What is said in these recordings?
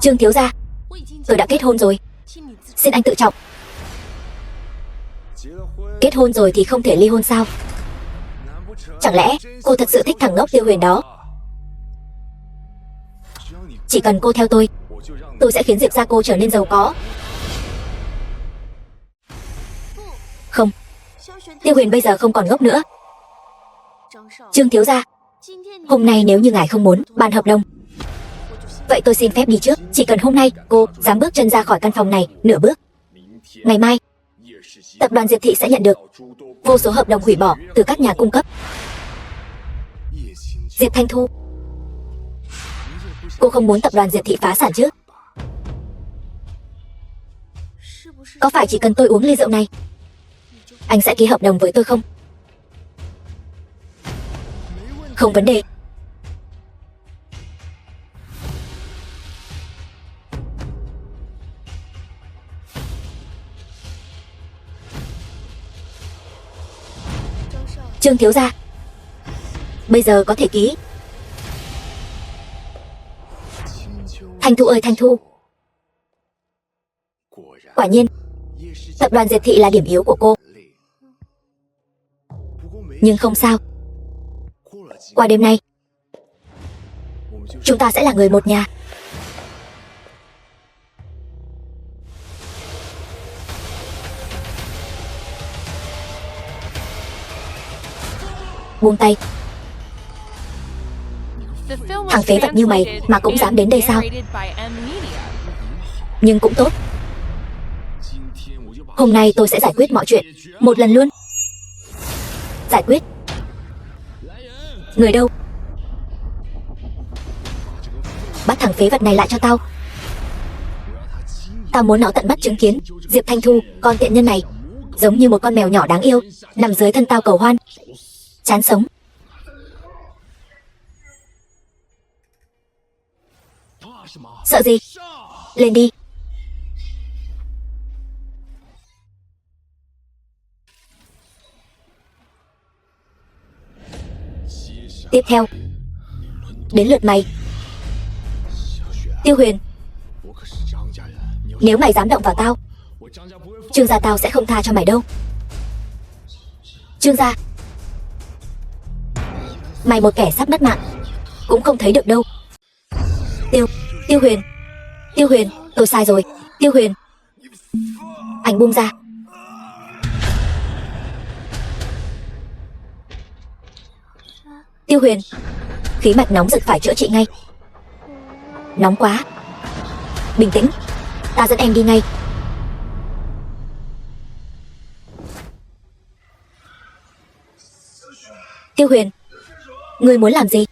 Trương thiếu gia, tôi đã kết hôn rồi, xin anh tự trọng. Kết hôn rồi thì không thể ly hôn sao? Chẳng lẽ cô thật sự thích thằng ngốc Tiêu Huyền đó? Chỉ cần cô theo tôi sẽ khiến Diệp gia cô trở nên giàu có. Không, Tiêu Huyền bây giờ không còn ngốc nữa. Trương thiếu gia, hôm nay nếu như ngài không muốn bàn hợp đồng, vậy tôi xin phép đi trước. Chỉ cần hôm nay cô dám bước chân ra khỏi căn phòng này nửa bước, ngày mai tập đoàn Diệp thị sẽ nhận được vô số hợp đồng hủy bỏ từ các nhà cung cấp. Diệp Thanh Thu, cô không muốn tập đoàn Diệp thị phá sản chứ? Có phải chỉ cần tôi uống ly rượu này, anh sẽ ký hợp đồng với tôi không? Không vấn đề. Trương thiếu gia, bây giờ có thể ký. Thanh Thu ơi Thanh Thu, quả nhiên tập đoàn Diệp thị là điểm yếu của cô. Nhưng không sao, qua đêm nay chúng ta sẽ là người một nhà. Buông tay. Thằng phế vật như mày mà cũng dám đến đây sao? Nhưng cũng tốt, hôm nay tôi sẽ giải quyết mọi chuyện một lần luôn. Giải quyết? Người đâu? Bắt thằng phế vật này lại cho tao. Tao muốn nó tận mắt chứng kiến Diệp Thanh Thu, con tiện nhân này, giống như một con mèo nhỏ đáng yêu, nằm dưới thân tao cầu hoan. Chán sống. Sợ gì? Lên đi. Tiếp theo, đến lượt mày. Tiêu Huyền, nếu mày dám động vào tao, Trương gia tao sẽ không tha cho mày đâu. Trương gia, mày một kẻ sắp mất mạng cũng không thấy được đâu. Tiêu Huyền, Tiêu Huyền, tôi sai rồi. Tiêu Huyền, anh buông ra. Tiêu Huyền, khí mạch nóng rực phải chữa trị ngay. Nóng quá. Bình tĩnh, ta dẫn em đi ngay. Tiêu Huyền, ngươi muốn làm gì?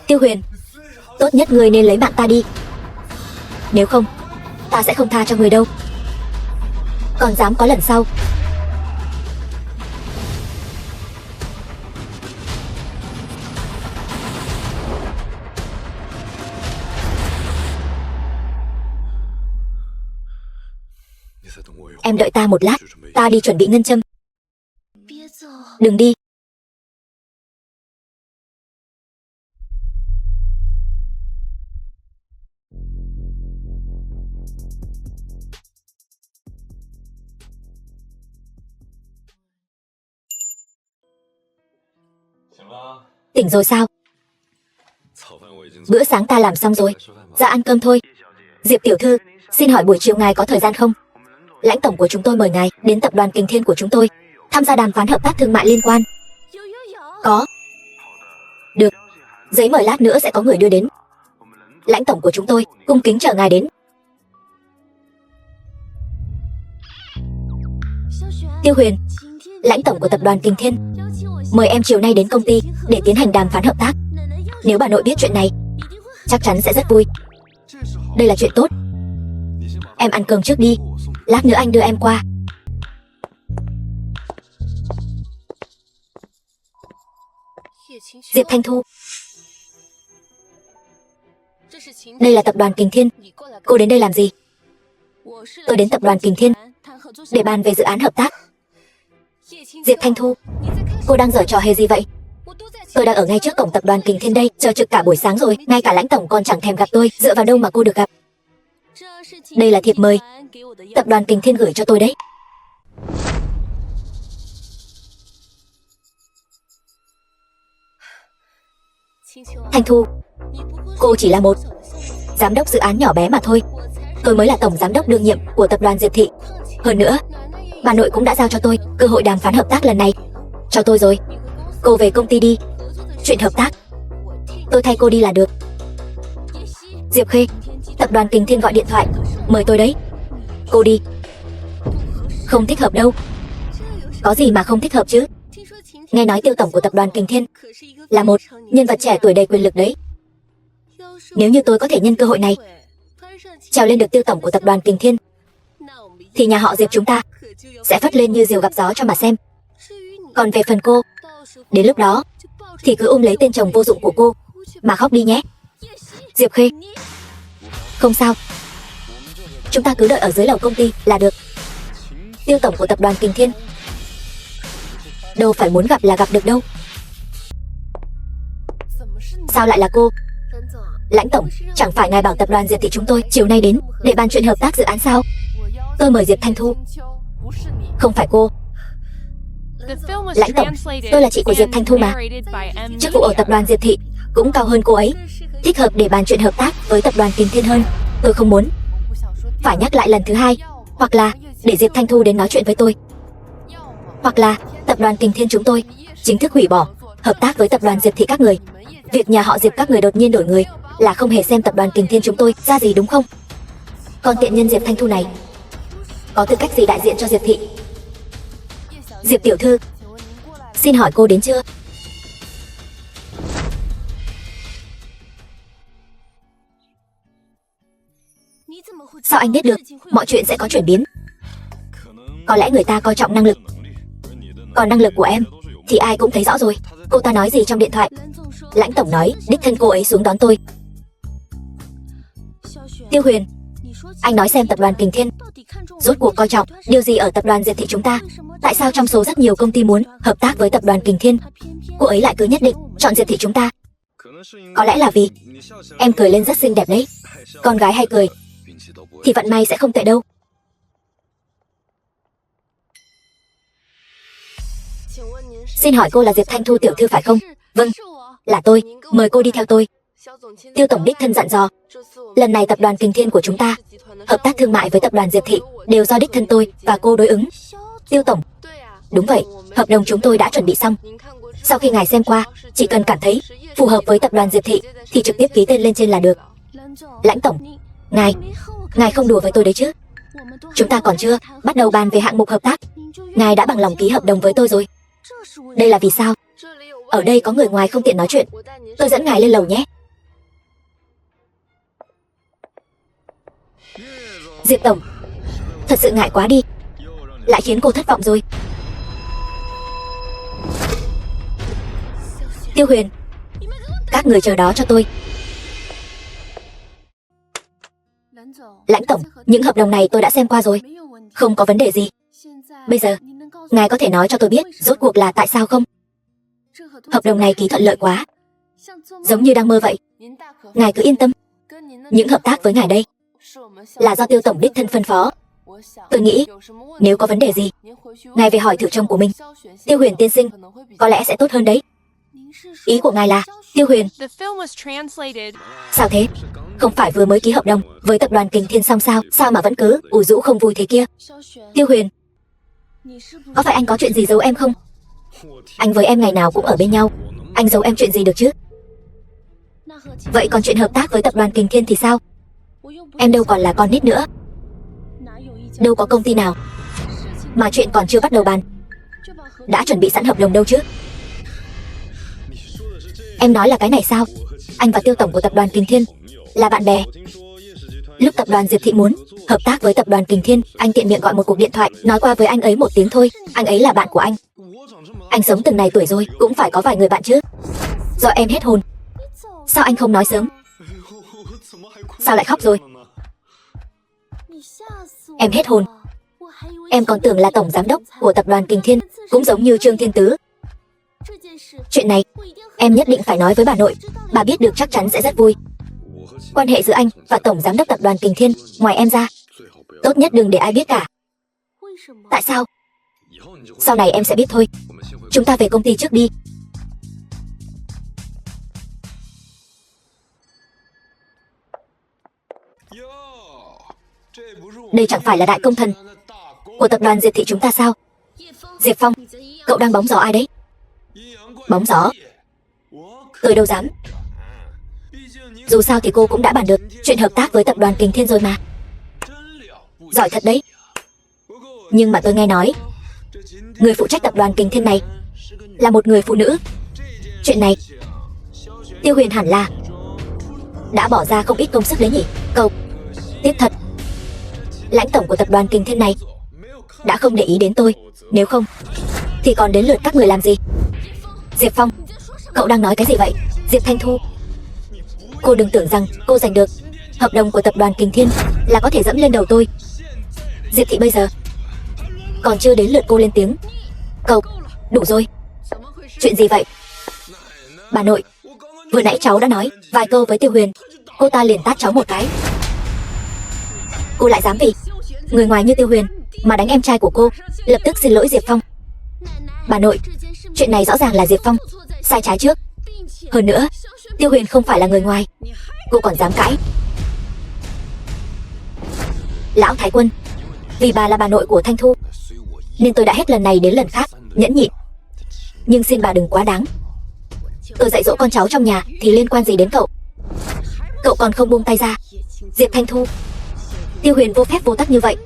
Tiêu Huyền, tốt nhất ngươi nên lấy mạng ta đi. Nếu không, ta sẽ không tha cho ngươi đâu. Còn dám có lần sau. Em đợi ta một lát, ta đi chuẩn bị ngân châm. Đừng đi. Tỉnh rồi sao? Bữa sáng ta làm xong rồi, ra ăn cơm thôi. Diệp tiểu thư, xin hỏi buổi chiều ngài có thời gian không? Lãnh tổng của chúng tôi mời ngài đến tập đoàn Kình Thiên của chúng tôi tham gia đàm phán hợp tác thương mại liên quan. Có. Được, giấy mời lát nữa sẽ có người đưa đến. Lãnh tổng của chúng tôi cung kính chờ ngài đến. Tiêu Huyền, lãnh tổng của tập đoàn Kình Thiên mời em chiều nay đến công ty để tiến hành đàm phán hợp tác. Nếu bà nội biết chuyện này, chắc chắn sẽ rất vui. Đây là chuyện tốt. Em ăn cơm trước đi, lát nữa anh đưa em qua. Diệp Thanh Thu, đây là tập đoàn Kình Thiên. Cô đến đây làm gì? Tôi đến tập đoàn Kình Thiên để bàn về dự án hợp tác. Diệp Thanh Thu, cô đang giở trò hề gì vậy? Tôi đang ở ngay trước cổng tập đoàn Kình Thiên đây, chờ trực cả buổi sáng rồi, ngay cả lãnh tổng còn chẳng thèm gặp tôi, dựa vào đâu mà cô được gặp? Đây là thiệp mời tập đoàn Kình Thiên gửi cho tôi đấy. Thanh Thu, cô chỉ là một giám đốc dự án nhỏ bé mà thôi. Tôi mới là tổng giám đốc đương nhiệm của tập đoàn Diệp Thị. Hơn nữa, bà nội cũng đã giao cho tôi cơ hội đàm phán hợp tác lần này. Cho tôi rồi. Cô về công ty đi. Chuyện hợp tác, tôi thay cô đi là được. Diệp Khê, tập đoàn Kình Thiên gọi điện thoại mời tôi đấy. Cô đi. Không thích hợp đâu. Có gì mà không thích hợp chứ? Nghe nói Tiêu tổng của tập đoàn Kình Thiên là một nhân vật trẻ tuổi đầy quyền lực đấy. Nếu như tôi có thể nhân cơ hội này trèo lên được Tiêu tổng của tập đoàn Kình Thiên, thì nhà họ Diệp chúng ta sẽ phất lên như diều gặp gió cho mà xem. Còn về phần cô, đến lúc đó thì cứ ôm lấy tên chồng vô dụng của cô mà khóc đi nhé. Diệp Khê, không sao, chúng ta cứ đợi ở dưới lầu công ty là được. Tiêu tổng của tập đoàn Kình Thiên đâu phải muốn gặp là gặp được đâu. Sao lại là cô? Lãnh tổng, chẳng phải ngài bảo tập đoàn Diệp Thị chúng tôi chiều nay đến để bàn chuyện hợp tác dự án sao? Tôi mời Diệp Thanh Thu, không phải cô. Lãnh tổng, tôi là chị của Diệp Thanh Thu mà. Chức vụ ở tập đoàn Diệp Thị cũng cao hơn cô ấy, thích hợp để bàn chuyện hợp tác với tập đoàn Kình Thiên hơn. Tôi không muốn phải nhắc lại lần thứ hai, hoặc là để Diệp Thanh Thu đến nói chuyện với tôi, hoặc là tập đoàn Kình Thiên chúng tôi chính thức hủy bỏ hợp tác với tập đoàn Diệp Thị các người. Việc nhà họ Diệp các người đột nhiên đổi người là không hề xem tập đoàn Kình Thiên chúng tôi ra gì đúng không? Còn tiện nhân Diệp Thanh Thu này có tư cách gì đại diện cho Diệp Thị? Diệp tiểu thư, xin hỏi cô đến chưa? Sao anh biết được mọi chuyện sẽ có chuyển biến? Có lẽ người ta coi trọng năng lực, còn năng lực của em thì ai cũng thấy rõ rồi. Cô ta nói gì trong điện thoại? Lãnh tổng nói đích thân cô ấy xuống đón tôi. Tiêu Huyền, anh nói xem tập đoàn Kình Thiên rốt cuộc coi trọng điều gì ở tập đoàn Diệp Thị chúng ta? Tại sao trong số rất nhiều công ty muốn hợp tác với tập đoàn Kình Thiên, cô ấy lại cứ nhất định chọn Diệp Thị chúng ta? Có lẽ là vì em cười lên rất xinh đẹp đấy. Con gái hay cười thì vận may sẽ không tệ đâu. Xin hỏi cô là Diệp Thanh Thu tiểu thư phải không? Vâng, là tôi, mời cô đi theo tôi. Tiêu tổng đích thân dặn dò, lần này tập đoàn Kình Thiên của chúng ta hợp tác thương mại với tập đoàn Diệp Thị đều do đích thân tôi và cô đối ứng. Tiêu tổng, đúng vậy, hợp đồng chúng tôi đã chuẩn bị xong. Sau khi ngài xem qua, chỉ cần cảm thấy phù hợp với tập đoàn Diệp Thị thì trực tiếp ký tên lên trên là được. Lãnh tổng, ngài không đùa với tôi đấy chứ? Chúng ta còn chưa bắt đầu bàn về hạng mục hợp tác, ngài đã bằng lòng ký hợp đồng với tôi rồi. Đây là vì sao? Ở đây có người ngoài không tiện nói chuyện, tôi dẫn ngài lên lầu nhé. Diệp tổng, thật sự ngại quá đi, lại khiến cô thất vọng rồi. Tiêu Huyền, các người chờ đó cho tôi. Lãnh tổng, những hợp đồng này tôi đã xem qua rồi, không có vấn đề gì. Bây giờ, ngài có thể nói cho tôi biết rốt cuộc là tại sao không? Hợp đồng này ký thuận lợi quá, giống như đang mơ vậy. Ngài cứ yên tâm, những hợp tác với ngài đây là do Tiêu tổng đích thân phân phó. Tôi nghĩ nếu có vấn đề gì, ngài về hỏi thử chồng của mình, Tiêu Huyền tiên sinh, có lẽ sẽ tốt hơn đấy. Ý của ngài là Tiêu Huyền? Sao thế? Không phải vừa mới ký hợp đồng với tập đoàn Kình Thiên xong sao? Sao mà vẫn cứ ủ rũ không vui thế kia? Tiêu Huyền, có phải anh có chuyện gì giấu em không? Anh với em ngày nào cũng ở bên nhau, anh giấu em chuyện gì được chứ? Vậy còn chuyện hợp tác với tập đoàn Kình Thiên thì sao? Em đâu còn là con nít nữa, đâu có công ty nào mà chuyện còn chưa bắt đầu bàn đã chuẩn bị sẵn hợp đồng đâu chứ. Em nói là cái này sao? Anh và Tiêu tổng của tập đoàn Kình Thiên là bạn bè. Lúc tập đoàn Diệp Thị muốn hợp tác với tập đoàn Kình Thiên, anh tiện miệng gọi một cuộc điện thoại, nói qua với anh ấy một tiếng thôi. Anh ấy là bạn của anh. Anh sống từng này tuổi rồi, cũng phải có vài người bạn chứ. Do em hết hồn. Sao anh không nói sớm? Sao lại khóc rồi? Em hết hồn. Em còn tưởng là tổng giám đốc của tập đoàn Kình Thiên, cũng giống như Trương Thiên Tứ. Chuyện này Em nhất định phải nói với bà nội. Bà biết được chắc chắn sẽ rất vui. Quan hệ giữa anh và tổng giám đốc tập đoàn Kình Thiên, ngoài em ra, tốt nhất đừng để ai biết cả. Tại sao? Sau này em sẽ biết thôi. Chúng ta về công ty trước đi. Đây chẳng phải là đại công thần của tập đoàn Diệp thị chúng ta sao? Diệp Phong, cậu đang bóng gió ai đấy? Bóng gió? Tôi đâu dám. Dù sao thì cô cũng đã bàn được chuyện hợp tác với tập đoàn Kình Thiên rồi mà. Giỏi thật đấy. Nhưng mà tôi nghe nói người phụ trách tập đoàn Kình Thiên này là một người phụ nữ. Chuyện này Tiêu Huyền hẳn là đã bỏ ra không ít công sức đấy nhỉ? Cậu, tiếc thật, lãnh tổng của tập đoàn Kình Thiên này đã không để ý đến tôi. Nếu không thì còn đến lượt các người làm gì? Diệp Phong, cậu đang nói cái gì vậy? Diệp Thanh Thu, cô đừng tưởng rằng cô giành được hợp đồng của tập đoàn Kình Thiên là có thể dẫm lên đầu tôi. Diệp thị bây giờ còn chưa đến lượt cô lên tiếng. Cậu, đủ rồi. Chuyện gì vậy? Bà nội, vừa nãy cháu đã nói vài câu với Tiêu Huyền, cô ta liền tát cháu một cái. Cô lại dám vì người ngoài như Tiêu Huyền mà đánh em trai của cô. Lập tức xin lỗi Diệp Phong. Bà nội, chuyện này rõ ràng là Diệp Phong sai trái trước. Hơn nữa, Tiêu Huyền không phải là người ngoài. Cô còn dám cãi? Lão Thái Quân, vì bà là bà nội của Thanh Thu nên tôi đã hết lần này đến lần khác nhẫn nhịn. Nhưng xin bà đừng quá đáng. Tôi dạy dỗ con cháu trong nhà thì liên quan gì đến cậu? Cậu còn không buông tay ra. Diệp Thanh Thu, Tiêu Huyền vô phép vô tắc như vậy.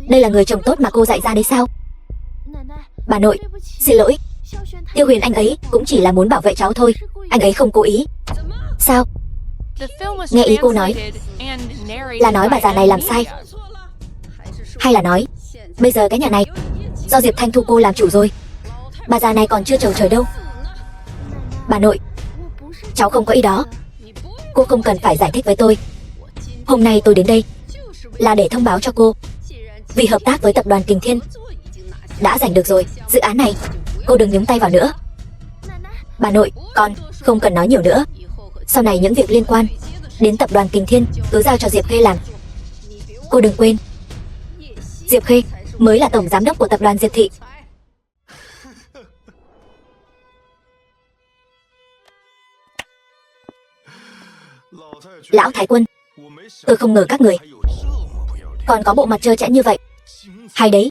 Đây là người chồng tốt mà cô dạy ra đấy sao? Bà nội, xin lỗi. Tiêu Huyền anh ấy cũng chỉ là muốn bảo vệ cháu thôi. Anh ấy không cố ý. Sao? Nghe ý cô nói là nói bà già này làm sai, hay là nói bây giờ cái nhà này do Diệp Thanh Thu cô làm chủ rồi? Bà già này còn chưa chầu trời đâu. Bà nội, cháu không có ý đó. Cô không cần phải giải thích với tôi. Hôm nay tôi đến đây là để thông báo cho cô, vì hợp tác với tập đoàn Kình Thiên đã giành được rồi. Dự án này cô đừng nhúng tay vào nữa. Bà nội, con không cần nói nhiều nữa. Sau này những việc liên quan đến tập đoàn Kình Thiên cứ giao cho Diệp Khê làm. Cô đừng quên, Diệp Khê mới là tổng giám đốc của tập đoàn Diệp thị. Lão Thái Quân, tôi không ngờ các người còn có bộ mặt trơ trẽn như vậy. Hay đấy.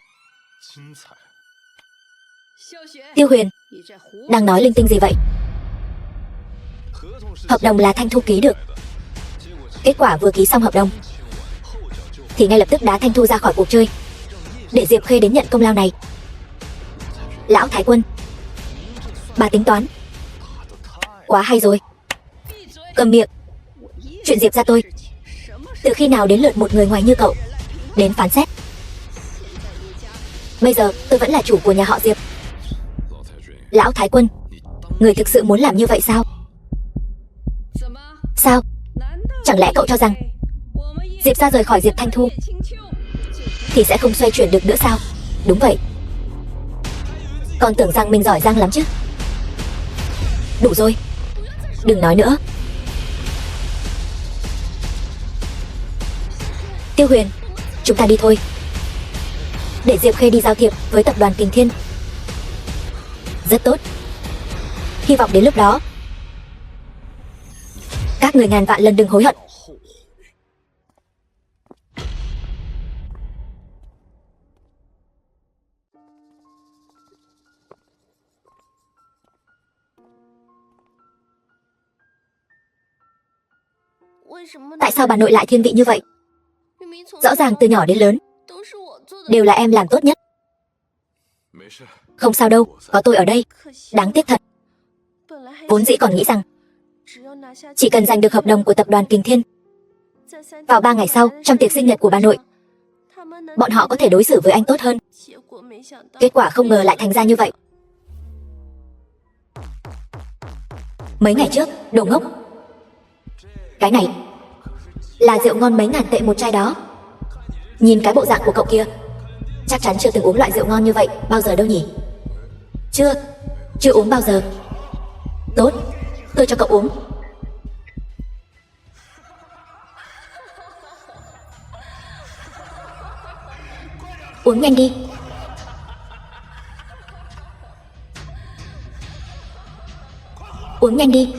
Tiêu Huyền, đang nói linh tinh gì vậy? Hợp đồng là Thanh Thu ký được. Kết quả vừa ký xong hợp đồng thì ngay lập tức đá Thanh Thu ra khỏi cuộc chơi, để Diệp Khê đến nhận công lao này. Lão Thái Quân, bà tính toán quá hay rồi. Cầm miệng. Chuyện Diệp ra tôi, từ khi nào đến lượt một người ngoài như cậu đến phán xét? Bây giờ tôi vẫn là chủ của nhà họ Diệp. Lão Thái Quân, người thực sự muốn làm như vậy sao? Sao? Chẳng lẽ cậu cho rằng Diệp ra rời khỏi Diệp Thanh Thu thì sẽ không xoay chuyển được nữa sao? Đúng vậy. Còn tưởng rằng mình giỏi giang lắm chứ. Đủ rồi, đừng nói nữa. Tiêu Huyền, chúng ta đi thôi. Để Diệp Khê đi giao thiệp với tập đoàn Kình Thiên. Rất tốt. Hy vọng đến lúc đó các người ngàn vạn lần đừng hối hận. Tại sao bà nội lại thiên vị như vậy? Rõ ràng từ nhỏ đến lớn đều là em làm tốt nhất. Không sao đâu, có tôi ở đây. Đáng tiếc thật. Vốn dĩ còn nghĩ rằng chỉ cần giành được hợp đồng của tập đoàn Kình Thiên, vào 3 ngày sau, trong tiệc sinh nhật của bà nội, bọn họ có thể đối xử với anh tốt hơn. Kết quả không ngờ lại thành ra như vậy. Mấy ngày trước, đồ ngốc, cái này là rượu ngon mấy ngàn tệ một chai đó. Nhìn cái bộ dạng của cậu kia, chắc chắn chưa từng uống loại rượu ngon như vậy bao giờ đâu nhỉ? Chưa uống bao giờ. Tốt, tôi cho cậu uống. Uống nhanh đi. Uống nhanh đi.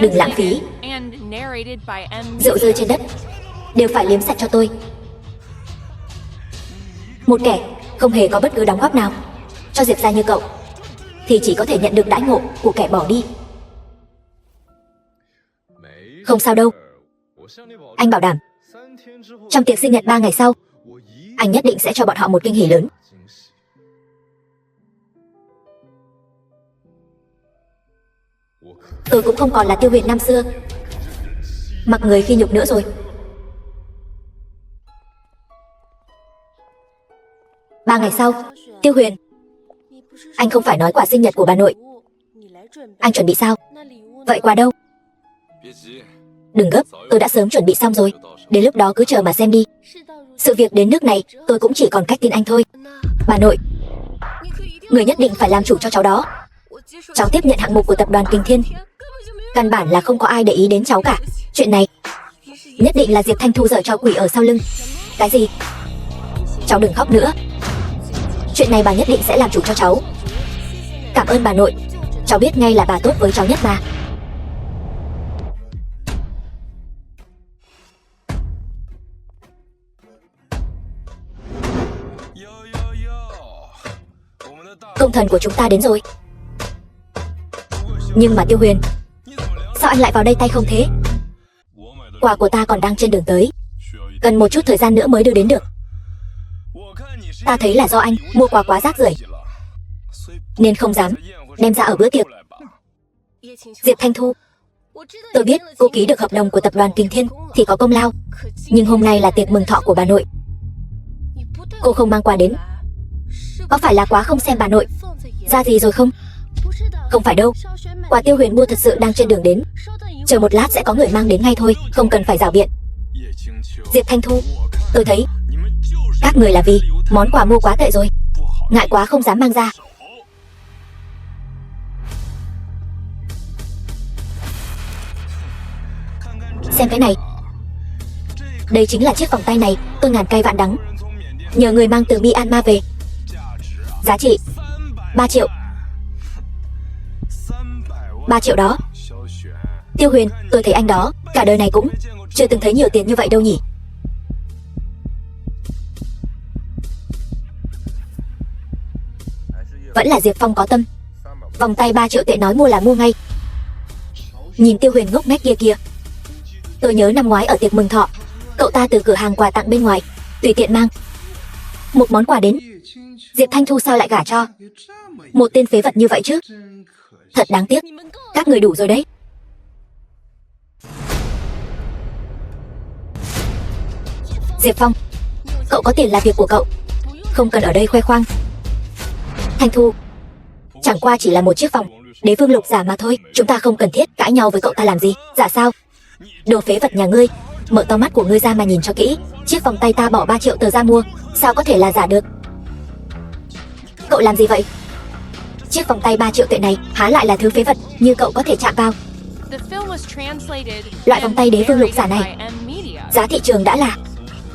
Đừng lãng phí. Rượu rơi trên đất đều phải liếm sạch cho tôi. Một kẻ không hề có bất cứ đóng góp nào cho Diệp gia như cậu thì chỉ có thể nhận được đãi ngộ của kẻ bỏ đi. Không sao đâu. Anh bảo đảm trong tiệc sinh nhật 3 ngày sau, anh nhất định sẽ cho bọn họ một kinh hỉ lớn. Tôi cũng không còn là Tiêu Huyền năm xưa mặc người khi nhục nữa rồi. Ba ngày sau, Tiêu Huyền, anh không phải nói quà sinh nhật của bà nội anh chuẩn bị sao? Vậy quà đâu? Đừng gấp, tôi đã sớm chuẩn bị xong rồi. Đến lúc đó cứ chờ mà xem đi. Sự việc đến nước này, tôi cũng chỉ còn cách tin anh thôi. Bà nội, người nhất định phải làm chủ cho cháu đó. Cháu tiếp nhận hạng mục của tập đoàn Kình Thiên. Căn bản là không có ai để ý đến cháu cả. Chuyện này nhất định là Diệp Thanh Thu giở trò quỷ ở sau lưng. Cái gì? Cháu đừng khóc nữa. Chuyện này bà nhất định sẽ làm chủ cho cháu. Cảm ơn bà nội. Cháu biết ngay là bà tốt với cháu nhất mà. Công thần của chúng ta đến rồi. Nhưng mà Tiêu Huyền, sao anh lại vào đây tay không thế? Quà của ta còn đang trên đường tới, cần một chút thời gian nữa mới đưa đến được. Ta thấy là do anh mua quà quá rác rưởi nên không dám đem ra ở bữa tiệc. Diệp Thanh Thu, tôi biết cô ký được hợp đồng của tập đoàn Kình Thiên thì có công lao, nhưng hôm nay là tiệc mừng thọ của bà nội. Cô không mang quà đến, có phải là quá không xem bà nội ra gì rồi không? Không phải đâu, quà Tiêu Huyền mua thật sự đang trên đường đến. Chờ một lát sẽ có người mang đến ngay thôi, không cần phải rảo biện. Diệp Thanh Thu, tôi thấy các người là vì món quà mua quá tệ rồi, ngại quá không dám mang ra. Xem cái này. Đây chính là chiếc vòng tay này tôi ngàn cay vạn đắng nhờ người mang từ Myanmar về. Giá trị 3 triệu. 3 triệu đó. Tiêu Huyền, tôi thấy anh đó cả đời này cũng chưa từng thấy nhiều tiền như vậy đâu nhỉ. Vẫn là Diệp Phong có tâm. Vòng tay 3 triệu tệ nói mua là mua ngay. Nhìn Tiêu Huyền ngốc nghếch kia kìa. Tôi nhớ năm ngoái ở tiệc mừng thọ, cậu ta từ cửa hàng quà tặng bên ngoài tùy tiện mang một món quà đến. Diệp Thanh Thu sao lại gả cho một tên phế vật như vậy chứ? Thật đáng tiếc. Các người đủ rồi đấy. Diệp Phong, cậu có tiền là việc của cậu, không cần ở đây khoe khoang. Thanh Thu, chẳng qua chỉ là một chiếc vòng Đế Vương Lục giả mà thôi. Chúng ta không cần thiết cãi nhau với cậu ta làm gì. Giả sao? Đồ phế vật nhà ngươi, mở to mắt của ngươi ra mà nhìn cho kỹ. Chiếc vòng tay ta bỏ 3 triệu tờ ra mua, sao có thể là giả được? Cậu làm gì vậy? Chiếc vòng tay 3 triệu tệ này há lại là thứ phế vật như cậu có thể chạm vào. Loại vòng tay Đế Vương Lục giả này giá thị trường đã là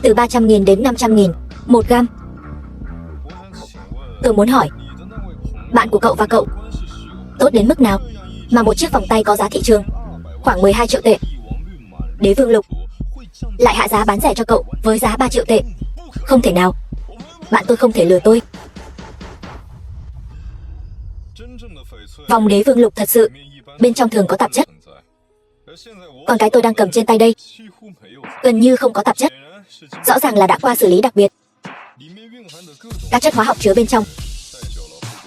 từ 300.000 đến 500.000 1 gam. Tôi muốn hỏi, bạn của cậu và cậu tốt đến mức nào mà một chiếc vòng tay có giá thị trường khoảng 12 triệu tệ, Đế Vương Lục lại hạ giá bán rẻ cho cậu với giá 3 triệu tệ? Không thể nào. Bạn tôi không thể lừa tôi. Vòng Đế Vương Lục thật sự bên trong thường có tạp chất, còn cái tôi đang cầm trên tay đây gần như không có tạp chất. Rõ ràng là đã qua xử lý đặc biệt. Các chất hóa học chứa bên trong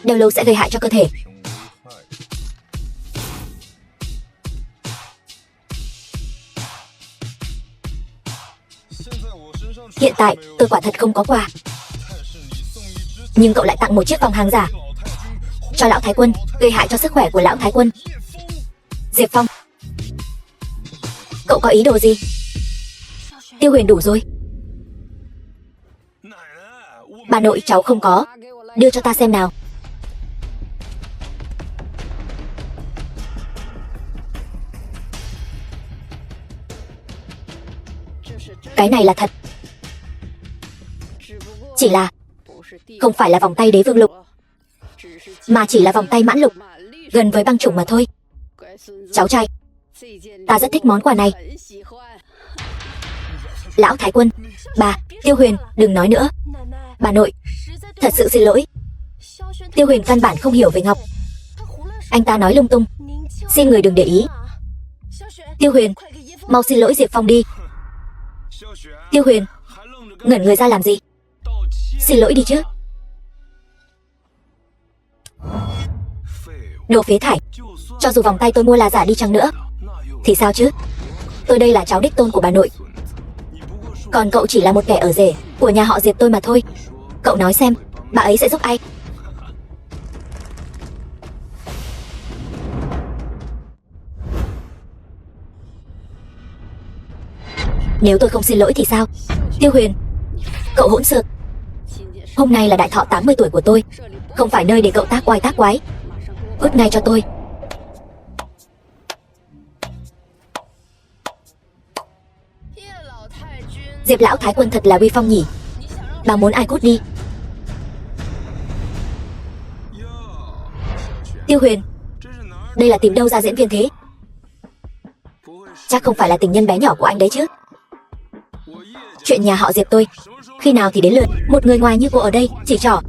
đeo lâu sẽ gây hại cho cơ thể. Hiện tại tôi quả thật không có quà, nhưng cậu lại tặng một chiếc vòng hàng giả cho lão Thái Quân, gây hại cho sức khỏe của lão Thái Quân. Diệp Phong, cậu có ý đồ gì? Tiêu Huyền, đủ rồi. Bà nội, cháu không có. Đưa cho ta xem nào. Cái này là thật. Chỉ là không phải là vòng tay đế vương lục, mà chỉ là vòng tay mãn lục, gần với băng chủng mà thôi. Cháu trai, ta rất thích món quà này. Lão Thái Quân, bà, Tiêu Huyền, đừng nói nữa. Bà nội, thật sự xin lỗi. Tiêu Huyền căn bản không hiểu về ngọc. Anh ta nói lung tung. Xin người đừng để ý. Tiêu Huyền, mau xin lỗi Diệp Phong đi. Tiêu Huyền, ngẩn người ra làm gì? Xin lỗi đi chứ. Đồ phế thải. Cho dù vòng tay tôi mua là giả đi chăng nữa thì sao chứ? Tôi đây là cháu đích tôn của bà nội. Còn cậu chỉ là một kẻ ở rể của nhà họ Diệp tôi mà thôi. Cậu nói xem, bà ấy sẽ giúp ai? Nếu tôi không xin lỗi thì sao? Tiêu Huyền, cậu hỗn xược. Hôm nay là đại thọ 80 tuổi của tôi, không phải nơi để cậu tác oai tác quái. Cút ngay cho tôi. Diệp lão Thái Quân thật là uy phong nhỉ. Bà muốn ai cút đi? Tiêu Huyền, đây là tìm đâu ra diễn viên thế? Chắc không phải là tình nhân bé nhỏ của anh đấy chứ? Chuyện nhà họ Diệp tôi, khi nào thì đến lượt một người ngoài như cô ở đây chỉ trỏ.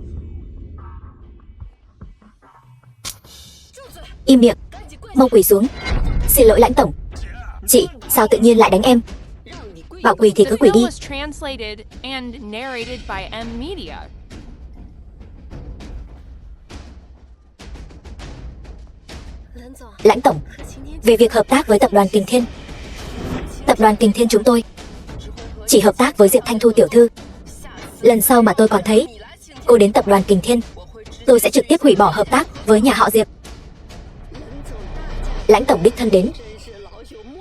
Im miệng, mau quỳ xuống. Xin lỗi Lãnh tổng. Chị, sao tự nhiên lại đánh em? Bảo quỳ thì cứ quỳ đi. Lãnh tổng, về việc hợp tác với tập đoàn Kình Thiên. Tập đoàn Kình Thiên chúng tôi chỉ hợp tác với Diệp Thanh Thu tiểu thư. Lần sau mà tôi còn thấy cô đến tập đoàn Kình Thiên, tôi sẽ trực tiếp hủy bỏ hợp tác với nhà họ Diệp. Lãnh tổng đích thân đến,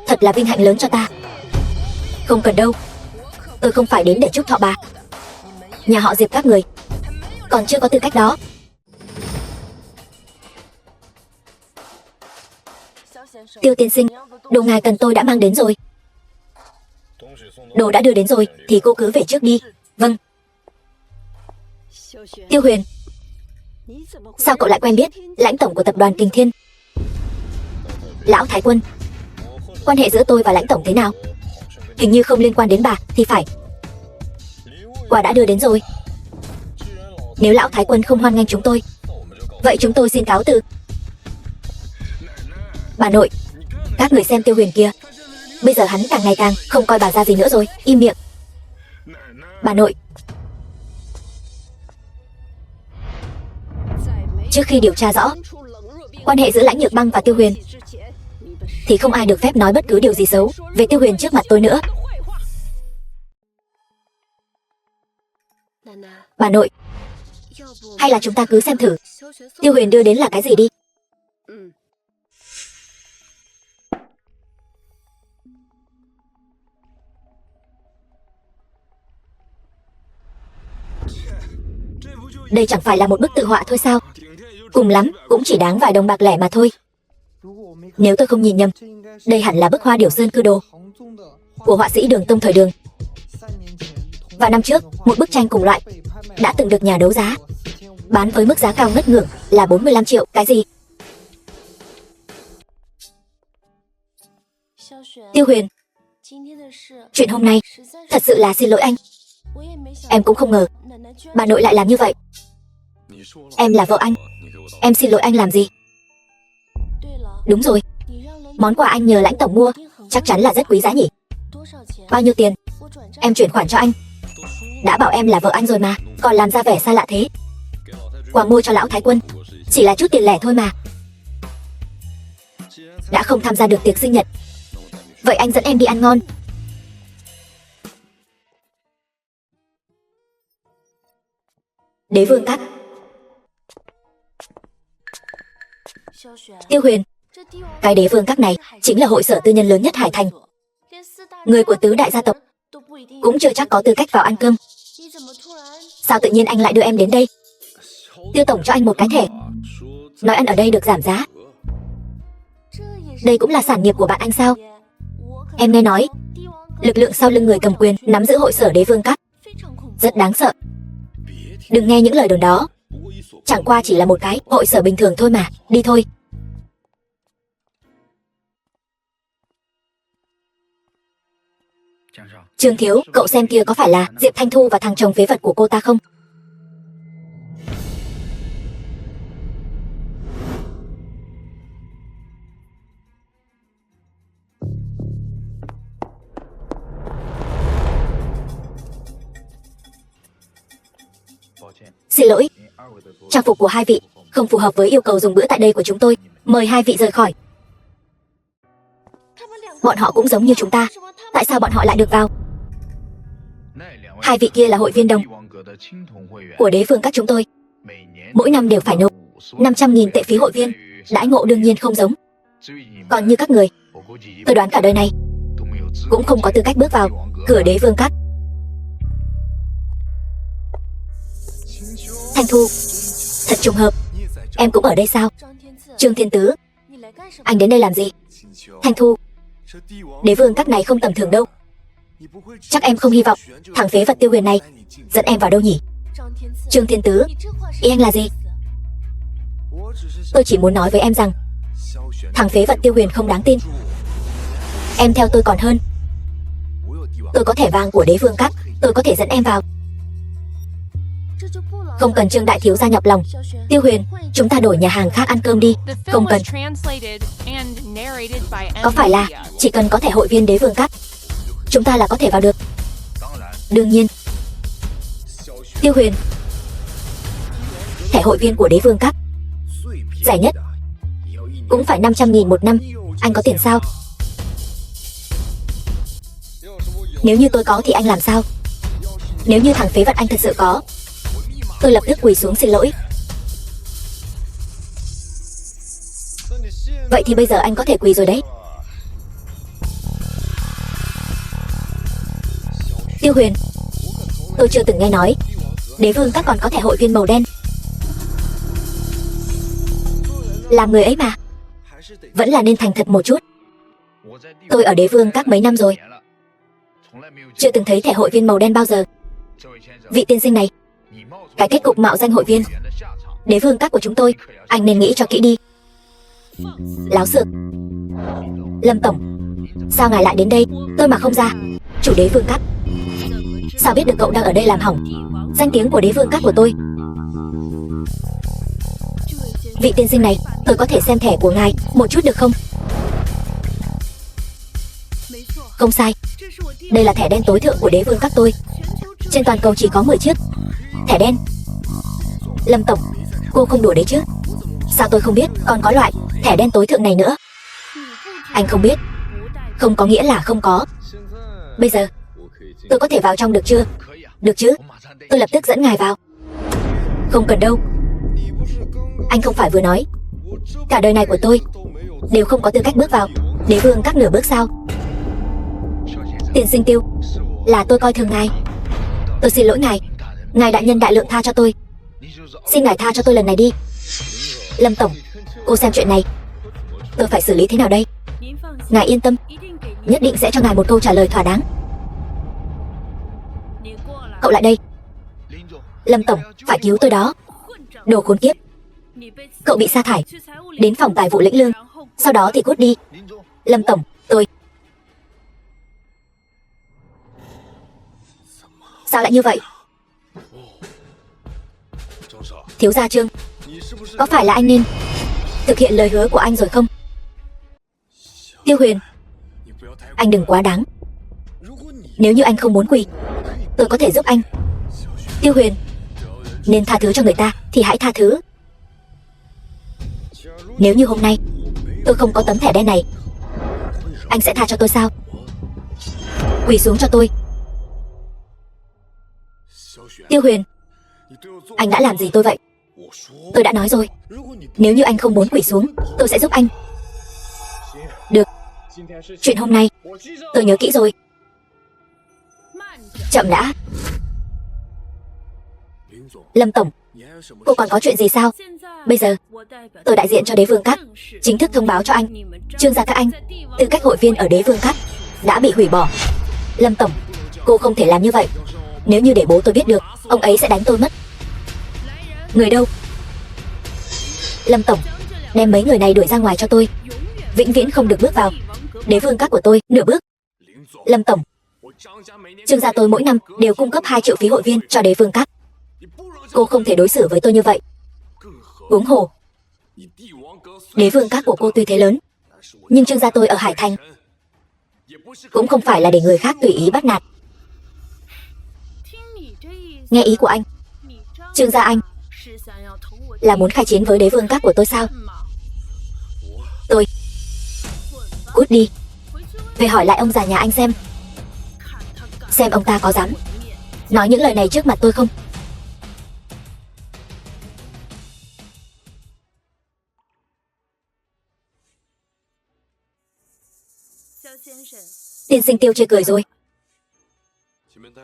thật là vinh hạnh lớn cho ta. Không cần đâu, tôi không phải đến để chúc thọ bà. Nhà họ Diệp các người còn chưa có tư cách đó. Tiêu tiên sinh, đồ ngài cần tôi đã mang đến rồi. Đồ đã đưa đến rồi thì cô cứ về trước đi. Vâng. Tiêu Huyền, sao cậu lại quen biết Lãnh tổng của tập đoàn Kình Thiên? Lão Thái Quân, quan hệ giữa tôi và Lãnh tổng thế nào? Hình như không liên quan đến bà thì phải. Quà đã đưa đến rồi. Nếu Lão Thái Quân không hoan nghênh chúng tôi, vậy chúng tôi xin cáo từ. Bà nội, các người xem Tiêu Huyền kia, bây giờ hắn càng ngày càng không coi bà ra gì nữa rồi. Im miệng. Bà nội, trước khi điều tra rõ quan hệ giữa Lãnh Nhược Băng và Tiêu Huyền thì không ai được phép nói bất cứ điều gì xấu về Tiêu Huyền trước mặt tôi nữa. Bà nội, hay là chúng ta cứ xem thử Tiêu Huyền đưa đến là cái gì đi. Đây chẳng phải là một bức tự họa thôi sao? Cùng lắm cũng chỉ đáng vài đồng bạc lẻ mà thôi. Nếu tôi không nhìn nhầm, đây hẳn là bức hoa điểu sơn cư đồ của họa sĩ Đường Tông thời Đường. Và năm trước, một bức tranh cùng loại đã từng được nhà đấu giá bán với mức giá cao ngất ngưỡng là 45 triệu. Cái gì? Tiêu Huyền, chuyện hôm nay thật sự là xin lỗi anh. Em cũng không ngờ bà nội lại làm như vậy. Em là vợ anh, em xin lỗi anh làm gì? Đúng rồi, món quà anh nhờ Lãnh tổng mua chắc chắn là rất quý giá nhỉ? Bao nhiêu tiền? Em chuyển khoản cho anh. Đã bảo em là vợ anh rồi mà, còn làm ra vẻ xa lạ thế. Quà mua cho Lão Thái Quân chỉ là chút tiền lẻ thôi mà. Đã không tham gia được tiệc sinh nhật, vậy anh dẫn em đi ăn ngon. Đế Vương Các. Tiêu Huyền, cái Đế Vương Các này chính là hội sở tư nhân lớn nhất Hải Thành. Người của tứ đại gia tộc cũng chưa chắc có tư cách vào ăn cơm. Sao tự nhiên anh lại đưa em đến đây? Tiêu tổng cho anh một cái thẻ, nói ăn ở đây được giảm giá. Đây cũng là sản nghiệp của bạn anh sao? Em nghe nói Lực lượng sau lưng người cầm quyền nắm giữ hội sở đế vương các rất đáng sợ. Đừng nghe những lời đồn đó. Chẳng qua chỉ là một cái hội sở bình thường thôi mà. Đi thôi. Trương thiếu, cậu xem kia có phải là Diệp Thanh Thu và thằng chồng phế vật của cô ta không? Xin lỗi, trang phục của hai vị không phù hợp với yêu cầu dùng bữa tại đây của chúng tôi. Mời hai vị rời khỏi. Bọn họ cũng giống như chúng ta. Tại sao bọn họ lại được vào? Hai vị kia là hội viên đồng của đế vương các chúng tôi. Mỗi năm đều phải nộp 500.000 tệ phí hội viên. Đãi ngộ đương nhiên không giống. Còn như các người, tôi đoán cả đời này cũng không có tư cách bước vào cửa đế vương các. Thanh Thu, thật trùng hợp. Em cũng ở đây sao? Trương Thiên Tứ, anh đến đây làm gì? Thanh Thu, đế vương các này không tầm thường đâu. Chắc em không hy vọng thằng phế vật Tiêu Huyền này dẫn em vào đâu nhỉ? Trương Thiên Tứ, ý anh là gì? Tôi chỉ muốn nói với em rằng thằng phế vật Tiêu Huyền không đáng tin. Em theo tôi còn hơn. Tôi có thẻ vàng của đế vương các, tôi có thể dẫn em vào. Không cần Trương đại thiếu gia nhọc lòng. Tiêu Huyền, chúng ta đổi nhà hàng khác ăn cơm đi. Không cần. Có phải là chỉ cần có thẻ hội viên đế vương các, chúng ta là có thể vào được? Đương nhiên. Tiêu Huyền, thẻ hội viên của đế vương các rẻ nhất cũng phải 500.000 một năm. Anh có tiền sao? Nếu như tôi có thì anh làm sao? Nếu như thằng phế vật anh thật sự có, tôi lập tức quỳ xuống xin lỗi. Vậy thì bây giờ anh có thể quỳ rồi đấy. Tiêu Huyền, tôi chưa từng nghe nói đế vương các còn có thẻ hội viên màu đen. Làm người ấy mà, vẫn là nên thành thật một chút. Tôi ở đế vương các mấy năm rồi, chưa từng thấy thẻ hội viên màu đen bao giờ. Vị tiên sinh này, cái kết cục mạo danh hội viên đế vương các của chúng tôi, anh nên nghĩ cho kỹ đi. Láo xược. Lâm tổng, sao ngài lại đến đây? Tôi mà không ra. Chủ đế vương các, sao biết được cậu đang ở đây làm hỏng danh tiếng của đế vương các của tôi? Vị tiên sinh này, tôi có thể xem thẻ của ngài một chút được không? Không sai, đây là thẻ đen tối thượng của đế vương các tôi. Trên toàn cầu chỉ có 10 chiếc thẻ đen. Lâm tổng, cô không đùa đấy chứ? Sao tôi không biết còn có loại thẻ đen tối thượng này nữa? Anh không biết không có nghĩa là không có. Bây giờ tôi có thể vào trong được chưa? Được chứ, tôi lập tức dẫn ngài vào. Không cần đâu. Anh không phải vừa nói cả đời này của tôi đều không có tư cách bước vào đế vương các nửa bước sao? Tiên sinh Tiêu, là tôi coi thường ngài. Tôi xin lỗi ngài. Ngài đại nhân đại lượng tha cho tôi. Xin ngài tha cho tôi lần này đi. Lâm tổng, cô xem chuyện này tôi phải xử lý thế nào đây? Ngài yên tâm, nhất định sẽ cho ngài một câu trả lời thỏa đáng. Cậu lại đây. Lâm tổng, phải cứu tôi đó. Đồ khốn kiếp, cậu bị sa thải, đến phòng tài vụ lĩnh lương, sau đó thì cút đi. Lâm tổng, tôi... Sao lại như vậy? Thiếu gia Trương, có phải là anh nên thực hiện lời hứa của anh rồi không? Tiêu Huyền, anh đừng quá đáng. Nếu như anh không muốn quỳ, tôi có thể giúp anh. Tiêu Huyền, nên tha thứ cho người ta thì hãy tha thứ. Nếu như hôm nay tôi không có tấm thẻ đen này, anh sẽ tha cho tôi sao? Quỳ xuống cho tôi. Tiêu Huyền, anh đã làm gì tôi vậy? Tôi đã nói rồi, nếu như anh không muốn quỳ xuống, tôi sẽ giúp anh. Được, chuyện hôm nay tôi nhớ kỹ rồi. Chậm đã. Lâm tổng, cô còn có chuyện gì sao? Bây giờ tôi đại diện cho đế vương các chính thức thông báo cho anh, Trương gia các anh, tư cách hội viên ở đế vương các đã bị hủy bỏ. Lâm tổng, cô không thể làm như vậy. Nếu như để bố tôi biết được, ông ấy sẽ đánh tôi mất. Người đâu? Lâm tổng, đem mấy người này đuổi ra ngoài cho tôi. Vĩnh viễn không được bước vào đế vương các của tôi nửa bước. Lâm tổng, Trương gia tôi mỗi năm đều cung cấp 2 triệu phí hội viên cho đế vương các. Cô không thể đối xử với tôi như vậy. Huống hồ, đế vương các của cô tuy thế lớn, nhưng Trương gia tôi ở Hải Thành cũng không phải là để người khác tùy ý bắt nạt. Nghe ý của anh, Trương gia anh là muốn khai chiến với đế vương các của tôi sao? Tôi cút đi, về hỏi lại ông già nhà anh xem ông ta có dám nói những lời này trước mặt tôi không. Tiên sinh Tiêu chê cười rồi.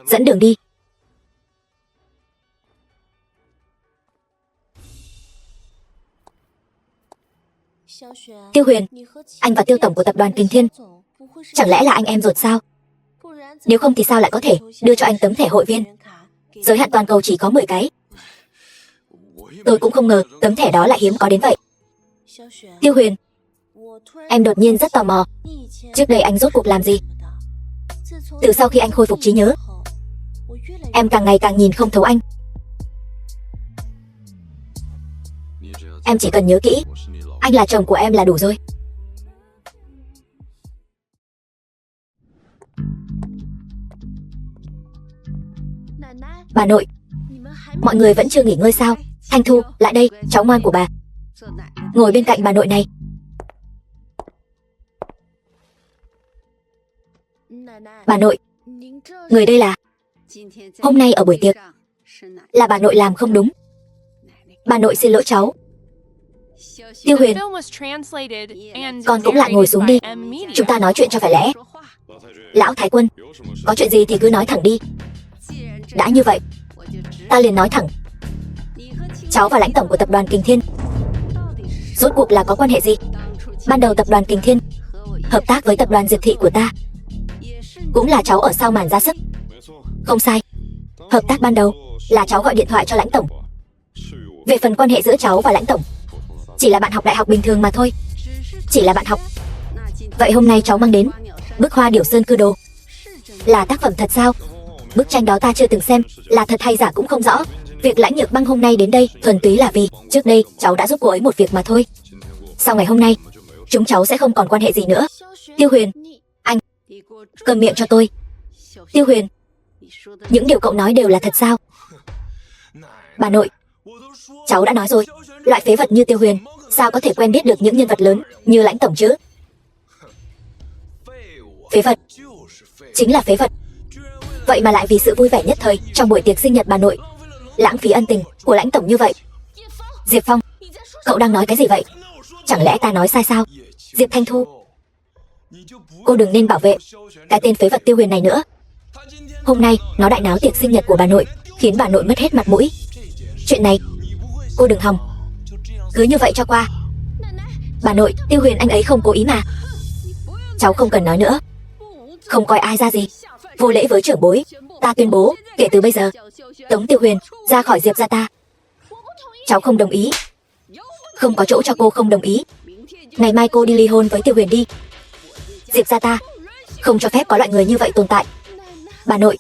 Dẫn đường đi. Tiêu Huyền, anh và Tiêu tổng của tập đoàn Kình Thiên chẳng lẽ là anh em ruột sao? Nếu không thì sao lại có thể đưa cho anh tấm thẻ hội viên? Giới hạn toàn cầu chỉ có 10 cái. Tôi cũng không ngờ tấm thẻ đó lại hiếm có đến vậy. Tiêu Huyền, em đột nhiên rất tò mò, trước đây anh rốt cuộc làm gì? Từ sau khi anh khôi phục trí nhớ, em càng ngày càng nhìn không thấu anh. Em chỉ cần nhớ kỹ, anh là chồng của em là đủ rồi. Bà nội, mọi người vẫn chưa nghỉ ngơi sao? Thanh Thu, lại đây, cháu ngoan của bà. Ngồi bên cạnh bà nội này. Bà nội, người đây là... Hôm nay ở buổi tiệc là bà nội làm không đúng. Bà nội xin lỗi cháu. Tiêu Huyền, con cũng lại ngồi xuống đi. Chúng ta nói chuyện cho phải lẽ. Lão Thái Quân, có chuyện gì thì cứ nói thẳng đi. Đã như vậy, ta liền nói thẳng. Cháu và lãnh tổng của tập đoàn Kình Thiên rốt cuộc là có quan hệ gì? Ban đầu tập đoàn Kình Thiên hợp tác với tập đoàn Diệp Thị của ta, cũng là cháu ở sau màn ra sức. Không sai, hợp tác ban đầu là cháu gọi điện thoại cho lãnh tổng. Về phần quan hệ giữa cháu và lãnh tổng, chỉ là bạn học đại học bình thường mà thôi. Chỉ là bạn học. Vậy hôm nay cháu mang đến bức hoa Điểu Sơn Cư Đồ là tác phẩm thật sao? Bức tranh đó ta chưa từng xem, là thật hay giả cũng không rõ. Việc Lãnh Nhược Băng hôm nay đến đây thuần túy là vì trước đây cháu đã giúp cô ấy một việc mà thôi. Sau ngày hôm nay, chúng cháu sẽ không còn quan hệ gì nữa. Tiêu Huyền, anh cầm miệng cho tôi. Tiêu Huyền, những điều cậu nói đều là thật sao? Bà nội, cháu đã nói rồi, loại phế vật như Tiêu Huyền sao có thể quen biết được những nhân vật lớn như lãnh tổng chứ? Phế vật, chính là phế vật. Vậy mà lại vì sự vui vẻ nhất thời trong buổi tiệc sinh nhật bà nội lãng phí ân tình của lãnh tổng như vậy. Diệp Phong, cậu đang nói cái gì vậy? Chẳng lẽ ta nói sai sao? Diệp Thanh Thu, cô đừng nên bảo vệ cái tên phế vật Tiêu Huyền này nữa. Hôm nay nó đại náo tiệc sinh nhật của bà nội, khiến bà nội mất hết mặt mũi. Chuyện này cô đừng hòng cứ như vậy cho qua. Bà nội, Tiêu Huyền anh ấy không cố ý mà. Cháu không cần nói nữa. Không coi ai ra gì, vô lễ với trưởng bối. Ta tuyên bố, kể từ bây giờ tống Tiêu Huyền ra khỏi Diệp gia ta. Cháu không đồng ý. Không có chỗ cho cô không đồng ý. Ngày mai cô đi ly hôn với Tiêu Huyền đi. Diệp gia ta không cho phép có loại người như vậy tồn tại. Bà nội,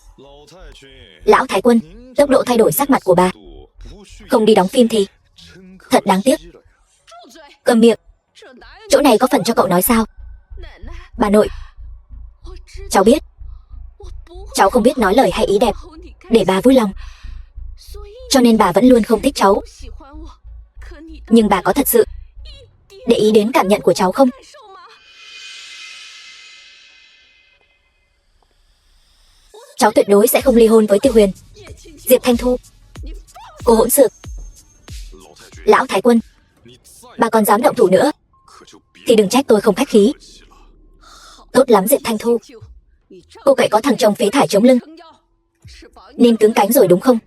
Lão Thái Quân, tốc độ thay đổi sắc mặt của bà không đi đóng phim thì thật đáng tiếc. Cầm miệng, chỗ này có phần cho cậu nói sao? Bà nội, cháu biết cháu không biết nói lời hay ý đẹp để bà vui lòng, cho nên bà vẫn luôn không thích cháu. Nhưng bà có thật sự để ý đến cảm nhận của cháu không? Cháu tuyệt đối sẽ không ly hôn với Tiêu Huyền. Diệp Thanh Thu, cô hỗn xược. Lão Thái Quân, bà còn dám động thủ nữa thì đừng trách tôi không khách khí. Tốt lắm Diệp Thanh Thu, cô cậy có thằng chồng phế thải chống lưng nên cứng cánh rồi đúng không?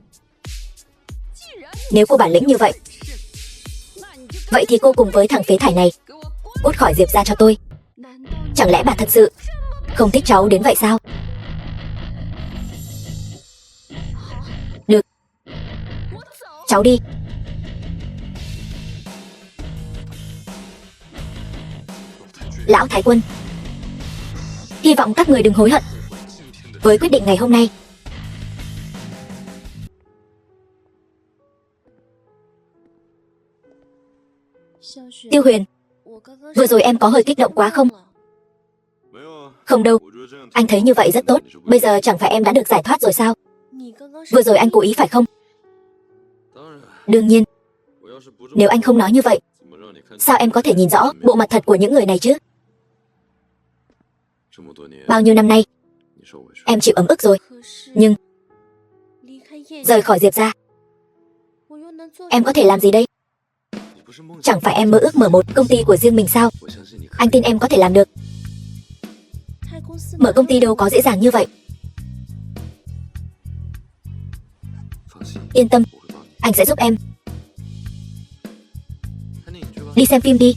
Nếu cô bản lĩnh như vậy, vậy thì cô cùng với thằng phế thải này cút khỏi Diệp ra cho tôi. Chẳng lẽ bà thật sự không thích cháu đến vậy sao? cháu đi. Lão Thái Quân, hy vọng các người đừng hối hận với quyết định ngày hôm nay. Tiêu Huyền, vừa rồi em có hơi kích động quá không? Không đâu, anh thấy như vậy rất tốt. Bây giờ chẳng phải em đã được giải thoát rồi sao? Vừa rồi anh cố ý phải không? Đương nhiên. Nếu anh không nói như vậy, sao em có thể nhìn rõ bộ mặt thật của những người này chứ? Bao nhiêu năm nay, em chịu ấm ức rồi. Nhưng rời khỏi Diệp gia, em có thể làm gì đây? Chẳng phải em mơ ước mở một công ty của riêng mình sao? Anh tin em có thể làm được. Mở công ty đâu có dễ dàng như vậy. Yên tâm, anh sẽ giúp em. Đi xem phim đi.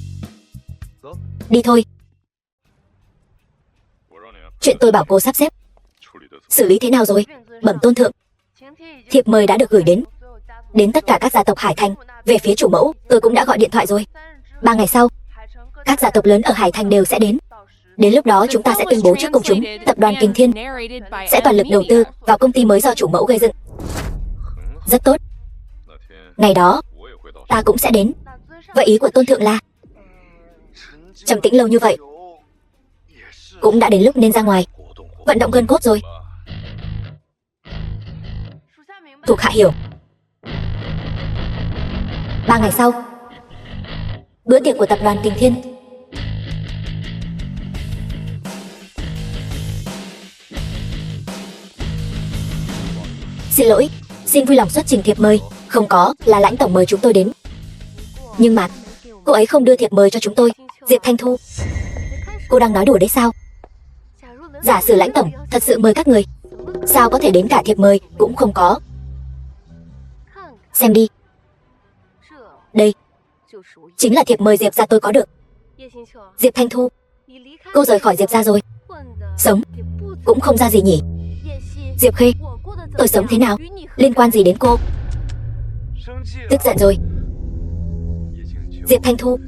Đi thôi. Chuyện tôi bảo cô sắp xếp, xử lý thế nào rồi? Bẩm tôn thượng, thiệp mời đã được gửi đến tất cả các gia tộc Hải Thành. Về phía chủ mẫu, tôi cũng đã gọi điện thoại rồi. 3 ngày sau, các gia tộc lớn ở Hải Thành đều sẽ đến. Đến lúc đó chúng ta sẽ tuyên bố trước công chúng, tập đoàn Kình Thiên sẽ toàn lực đầu tư vào công ty mới do chủ mẫu gây dựng. Rất tốt. Ngày đó, ta cũng sẽ đến. Vậy ý của tôn thượng là? Trầm tĩnh lâu như vậy, cũng đã đến lúc nên ra ngoài vận động gân cốt rồi. Thuộc hạ hiểu. 3 ngày sau, bữa tiệc của tập đoàn Kình Thiên. Xin lỗi, xin vui lòng xuất trình thiệp mời. Không có, là lãnh tổng mời chúng tôi đến. Nhưng mà cô ấy không đưa thiệp mời cho chúng tôi. Diệp Thanh Thu, cô đang nói đùa đấy sao? Giả sử lãnh tổng thật sự mời các người, sao có thể đến cả thiệp mời cũng không có? Xem đi. Đây chính là thiệp mời Diệp gia tôi có được. Diệp Thanh Thu, cô rời khỏi Diệp gia rồi. Sống cũng không ra gì nhỉ? Diệp Khê, tôi sống thế nào liên quan gì đến cô? Tức giận rồi. Diệp Thanh Thu,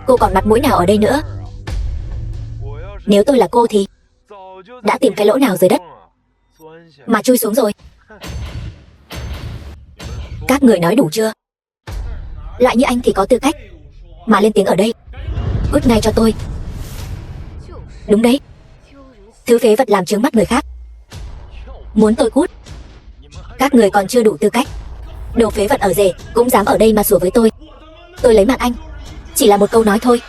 cô còn mặt mũi nào ở đây nữa? Nếu tôi là cô thì đã tìm cái lỗ nào dưới đất mà chui xuống rồi. Các người nói đủ chưa? Loại như anh thì có tư cách mà lên tiếng ở đây. Cút ngay cho tôi. Đúng đấy, thứ phế vật làm trướng mắt người khác. Muốn tôi cút? Các người còn chưa đủ tư cách. Đồ phế vật ở rể cũng dám ở đây mà sủa với tôi. Tôi lấy mạng anh chỉ là một câu nói thôi.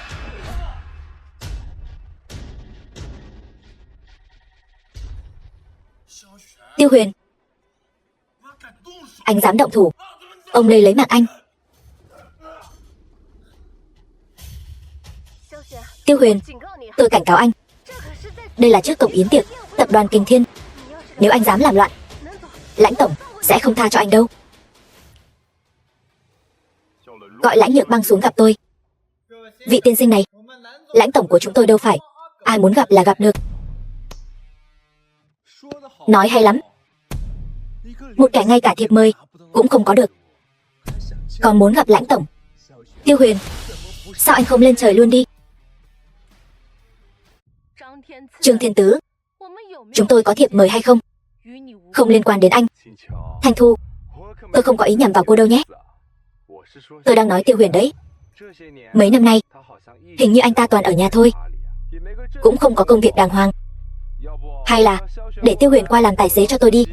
Tiêu Huyền, anh dám động thủ, ông đây lấy mạng anh. Tiêu Huyền, tôi cảnh cáo anh, đây là trước cổng yến tiệc tập đoàn Kình Thiên. Nếu anh dám làm loạn, lãnh tổng sẽ không tha cho anh đâu. Gọi Lãnh Nhược Băng xuống gặp tôi. Vị tiên sinh này, lãnh tổng của chúng tôi đâu phải ai muốn gặp là gặp được. Nói hay lắm. Một kẻ ngay cả thiệp mời cũng không có được, còn muốn gặp lãnh tổng. Tiêu Huyền, sao anh không lên trời luôn đi? Trương Thiên Tứ, chúng tôi có thiệp mời hay không không liên quan đến anh. Thanh Thu, tôi không có ý nhằm vào cô đâu nhé. Tôi đang nói Tiêu Huyền đấy. Mấy năm nay, hình như anh ta toàn ở nhà thôi, cũng không có công việc đàng hoàng. Hay là để Tiêu Huyền qua làm tài xế cho tôi đi.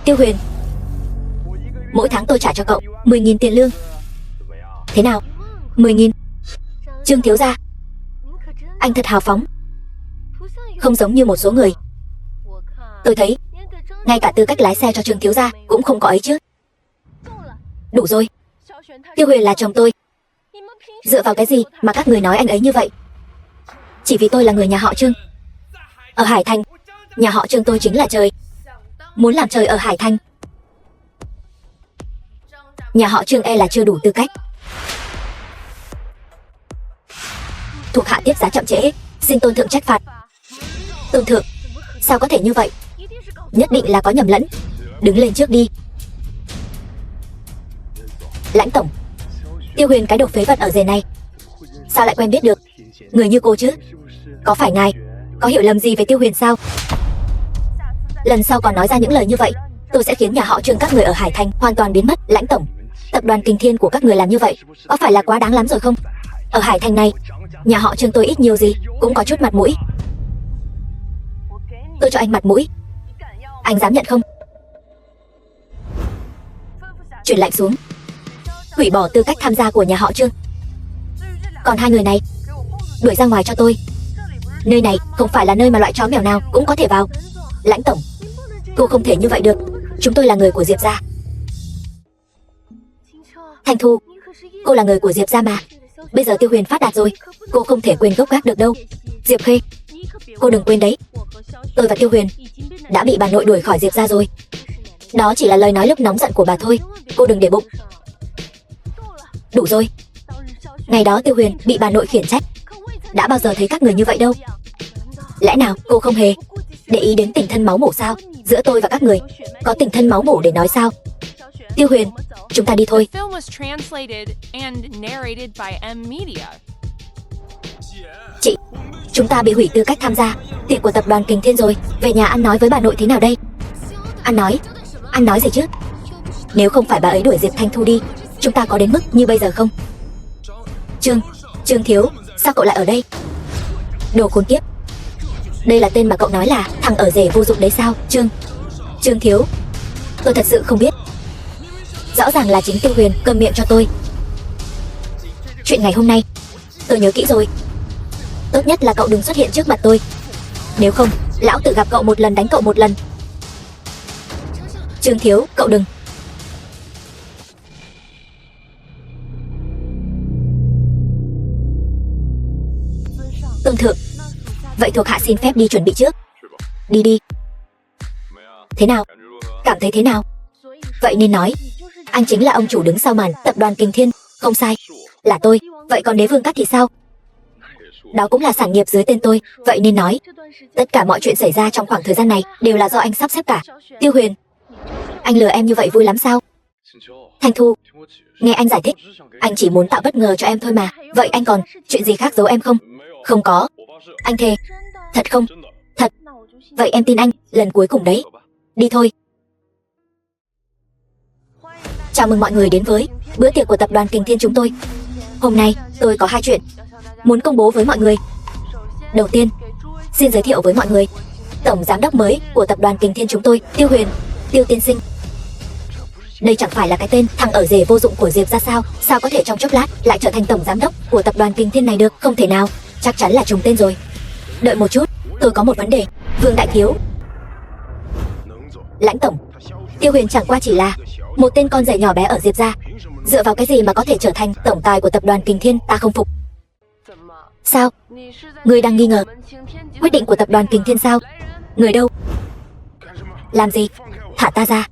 Tiêu Huyền, mỗi tháng tôi trả cho cậu 10.000 tiền lương. Thế nào? 10.000. Trương thiếu gia, anh thật hào phóng, không giống như một số người. Tôi thấy ngay cả tư cách lái xe cho Trương thiếu gia cũng không có ấy chứ. Đủ rồi. Tiêu Huyền là chồng tôi. Dựa vào cái gì mà các người nói anh ấy như vậy? Chỉ vì tôi là người nhà họ Trương. Ở Hải Thành, nhà họ Trương tôi chính là trời. Muốn làm trời ở Hải Thành, nhà họ Trương e là chưa đủ tư cách. Thuộc hạ tiếp giá chậm trễ, xin tôn thượng trách phạt. Tôn thượng, sao có thể như vậy? Nhất định là có nhầm lẫn. Đứng lên trước đi. Lãnh tổng, Tiêu Huyền cái đồ phế vật ở rể này sao lại quen biết được người như cô chứ? Có phải ngài có hiểu lầm gì về Tiêu Huyền sao? Lần sau còn nói ra những lời như vậy, tôi sẽ khiến nhà họ Trương các người ở Hải Thành hoàn toàn biến mất. Lãnh tổng, tập đoàn Kình Thiên của các người làm như vậy có phải là quá đáng lắm rồi không? Ở Hải Thành này, nhà họ Trương tôi ít nhiều gì cũng có chút mặt mũi. Tôi cho anh mặt mũi, anh dám nhận không? Chuyển lệnh xuống, hủy bỏ tư cách tham gia của nhà họ Trương. Còn hai người này, đuổi ra ngoài cho tôi. Nơi này không phải là nơi mà loại chó mèo nào cũng có thể vào. Lãnh tổng, cô không thể như vậy được. Chúng tôi là người của Diệp gia. Thanh Thu, cô là người của Diệp gia mà. Bây giờ Tiêu Huyền phát đạt rồi, cô không thể quên gốc gác được đâu. Diệp Khê, cô đừng quên đấy, tôi và Tiêu Huyền đã bị bà nội đuổi khỏi Diệp gia rồi. Đó chỉ là lời nói lúc nóng giận của bà thôi, cô đừng để bụng. Đủ rồi. Ngày đó Tiêu Huyền bị bà nội khiển trách, đã bao giờ thấy các người như vậy đâu. Lẽ nào cô không hề để ý đến tình thân máu mủ sao? Giữa tôi và các người có tình thân máu mủ để nói sao? Tiêu Huyền, chúng ta đi thôi. Chị, chúng ta bị hủy tư cách tham gia tiệc của tập đoàn Kình Thiên rồi. Về nhà ăn nói với bà nội thế nào đây? Ăn nói gì chứ? Nếu không phải bà ấy đuổi Diệp Thanh Thu đi, chúng ta có đến mức như bây giờ không? Trương thiếu, sao cậu lại ở đây? Đồ khốn kiếp, đây là tên mà cậu nói là thằng ở rể vô dụng đấy sao? Trương thiếu, tôi thật sự không biết. Rõ ràng là chính Tiêu Huyền câm miệng cho tôi. Chuyện ngày hôm nay tôi nhớ kỹ rồi. Tốt nhất là cậu đừng xuất hiện trước mặt tôi, nếu không lão tự gặp cậu một lần đánh cậu một lần. Trương thiếu, cậu đừng. Tôn thượng, vậy thuộc hạ xin phép đi chuẩn bị trước. Đi. Thế nào? Cảm thấy thế nào? Vậy nên nói, anh chính là ông chủ đứng sau màn tập đoàn Kình Thiên. Không sai, là tôi. Vậy còn Đế Vương Các thì sao? Đó cũng là sản nghiệp dưới tên tôi. Vậy nên nói, tất cả mọi chuyện xảy ra trong khoảng thời gian này đều là do anh sắp xếp cả. Tiêu Huyền, anh lừa em như vậy vui lắm sao? Thanh Thu, nghe anh giải thích, anh chỉ muốn tạo bất ngờ cho em thôi mà. Vậy anh còn chuyện gì khác giấu em không? Không có. Anh thề. Thật không? Thật. Vậy em tin anh lần cuối cùng đấy. Đi thôi. Chào mừng mọi người đến với bữa tiệc của tập đoàn Kình Thiên chúng tôi. Hôm nay tôi có hai chuyện muốn công bố với mọi người. Đầu tiên, xin giới thiệu với mọi người tổng giám đốc mới của tập đoàn Kình Thiên chúng tôi, Tiêu Huyền, Tiêu tiên sinh. Đây chẳng phải là cái tên thằng ở rể vô dụng của Diệp ra sao? Sao có thể trong chốc lát lại trở thành tổng giám đốc của tập đoàn Kình Thiên này được? Không thể nào, chắc chắn là trùng tên rồi. Đợi một chút, tôi có một vấn đề. Vương đại thiếu. Lãnh tổng, Tiêu Huyền chẳng qua chỉ là một tên con rể nhỏ bé ở Diệp gia, dựa vào cái gì mà có thể trở thành tổng tài của tập đoàn Kình Thiên? Ta không phục. Sao? Ngươi đang nghi ngờ quyết định của tập đoàn Kình Thiên sao? Người đâu? Làm gì? Thả ta ra.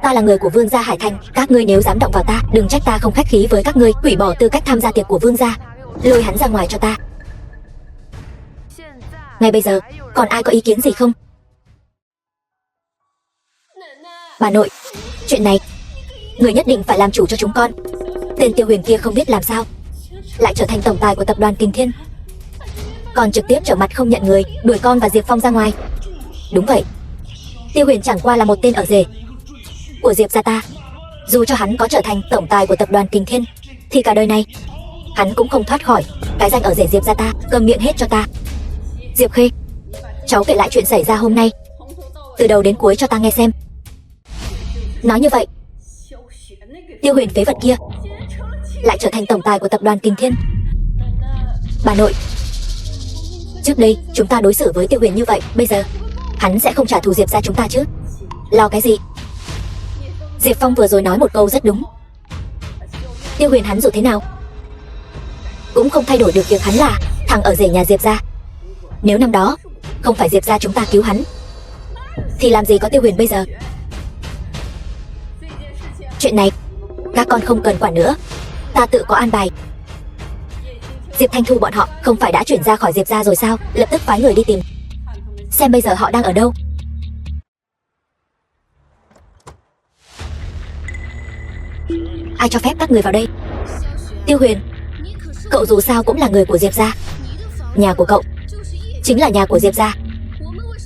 Ta là người của Vương gia Hải Thành. Các ngươi nếu dám động vào ta, đừng trách ta không khách khí với các ngươi. Hủy bỏ tư cách tham gia tiệc của Vương gia. Lôi hắn ra ngoài cho ta. Ngay bây giờ, còn ai có ý kiến gì không? Bà nội, chuyện này người nhất định phải làm chủ cho chúng con. Tên Tiêu Huyền kia không biết làm sao lại trở thành tổng tài của tập đoàn Kình Thiên, còn trực tiếp trở mặt không nhận người, đuổi con và Diệp Phong ra ngoài. Đúng vậy, Tiêu Huyền chẳng qua là một tên ở rể của Diệp gia ta. Dù cho hắn có trở thành tổng tài của tập đoàn Kình Thiên, thì cả đời này hắn cũng không thoát khỏi cái danh ở rể Diệp gia ta. Câm miệng hết cho ta. Diệp Khê, cháu kể lại chuyện xảy ra hôm nay từ đầu đến cuối cho ta nghe xem. Nói như vậy, Tiêu Huyền phế vật kia lại trở thành tổng tài của tập đoàn Kình Thiên. Bà nội, trước đây chúng ta đối xử với Tiêu Huyền như vậy, bây giờ hắn sẽ không trả thù Diệp gia chúng ta chứ? Lo cái gì? Diệp Phong vừa rồi nói một câu rất đúng. Tiêu Huyền hắn dù thế nào cũng không thay đổi được việc hắn là thằng ở rể nhà Diệp gia. Nếu năm đó không phải Diệp gia chúng ta cứu hắn, thì làm gì có Tiêu Huyền bây giờ? Chuyện này các con không cần quản nữa, ta tự có an bài. Diệp Thanh Thu bọn họ không phải đã chuyển ra khỏi Diệp gia rồi sao? Lập tức phái người đi tìm, xem bây giờ họ đang ở đâu. Ai cho phép các người vào đây? Tiêu Huyền, cậu dù sao cũng là người của Diệp gia. Nhà của cậu chính là nhà của Diệp gia.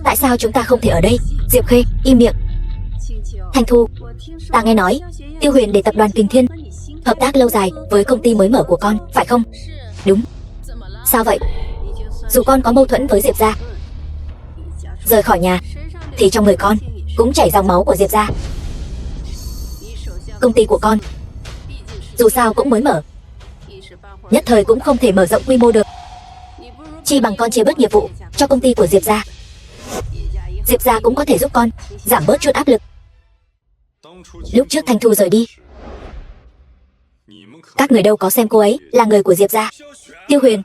Tại sao chúng ta không thể ở đây? Diệp Khê, im miệng. Thanh Thu, ta nghe nói Tiêu Huyền để tập đoàn Kình Thiên hợp tác lâu dài với công ty mới mở của con, phải không? Đúng. Sao vậy? Dù con có mâu thuẫn với Diệp gia, rời khỏi nhà, thì trong người con cũng chảy dòng máu của Diệp gia. Công ty của con dù sao cũng mới mở, nhất thời cũng không thể mở rộng quy mô được. Chi bằng con chia bớt nghiệp vụ cho công ty của Diệp gia. Diệp gia cũng có thể giúp con giảm bớt chút áp lực. Lúc trước Thanh Thu rời đi, các người đâu có xem cô ấy là người của Diệp gia. Tiêu Huyền,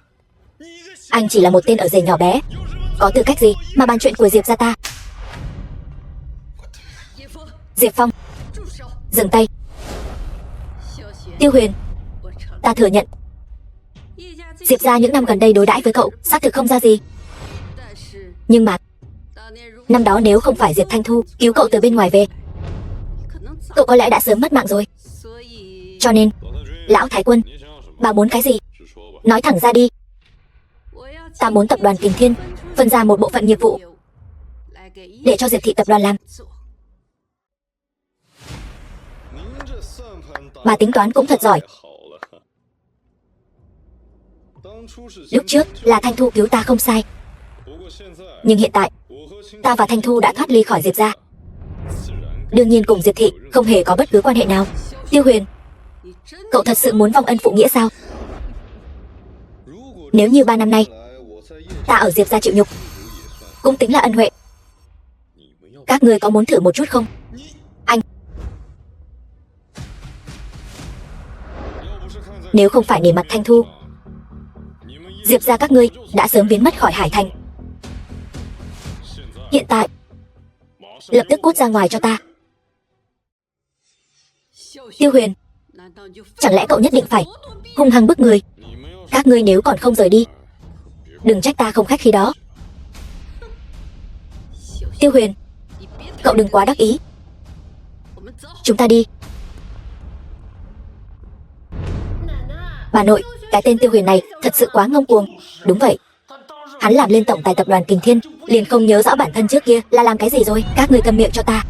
anh chỉ là một tên ở rể nhỏ bé, có tư cách gì mà bàn chuyện của Diệp gia ta? Diệp Phong, dừng tay. Tiêu Huyền, ta thừa nhận Diệp gia những năm gần đây đối đãi với cậu xác thực không ra gì. Nhưng mà năm đó nếu không phải Diệp Thanh Thu cứu cậu từ bên ngoài về, cậu có lẽ đã sớm mất mạng rồi. Cho nên, lão Thái Quân, bà muốn cái gì? Nói thẳng ra đi. Ta muốn tập đoàn Kình Thiên phân ra một bộ phận nghiệp vụ để cho Diệp thị tập đoàn làm. Bà tính toán cũng thật giỏi. Lúc trước là Thanh Thu cứu ta không sai, nhưng hiện tại ta và Thanh Thu đã thoát ly khỏi Diệp gia, đương nhiên cùng Diệp thị không hề có bất cứ quan hệ nào. Tiêu Huyền, cậu thật sự muốn vong ân phụ nghĩa sao? Nếu như 3 năm nay ta ở Diệp gia chịu nhục, cũng tính là ân huệ. Các ngươi có muốn thử một chút không? Anh, nếu không phải nể mặt Thanh Thu, Diệp gia các ngươi đã sớm biến mất khỏi Hải Thành. Hiện tại lập tức cút ra ngoài cho ta. Tiêu Huyền, chẳng lẽ cậu nhất định phải hung hăng bức người? Các ngươi nếu còn không rời đi, đừng trách ta không khách khí đó. Tiêu Huyền, cậu đừng quá đắc ý. Chúng ta đi. Bà nội, cái tên Tiêu Huyền này thật sự quá ngông cuồng. Đúng vậy, hắn làm lên tổng tài tập đoàn Kình Thiên liền không nhớ rõ bản thân trước kia là làm cái gì rồi. Các người câm miệng cho ta.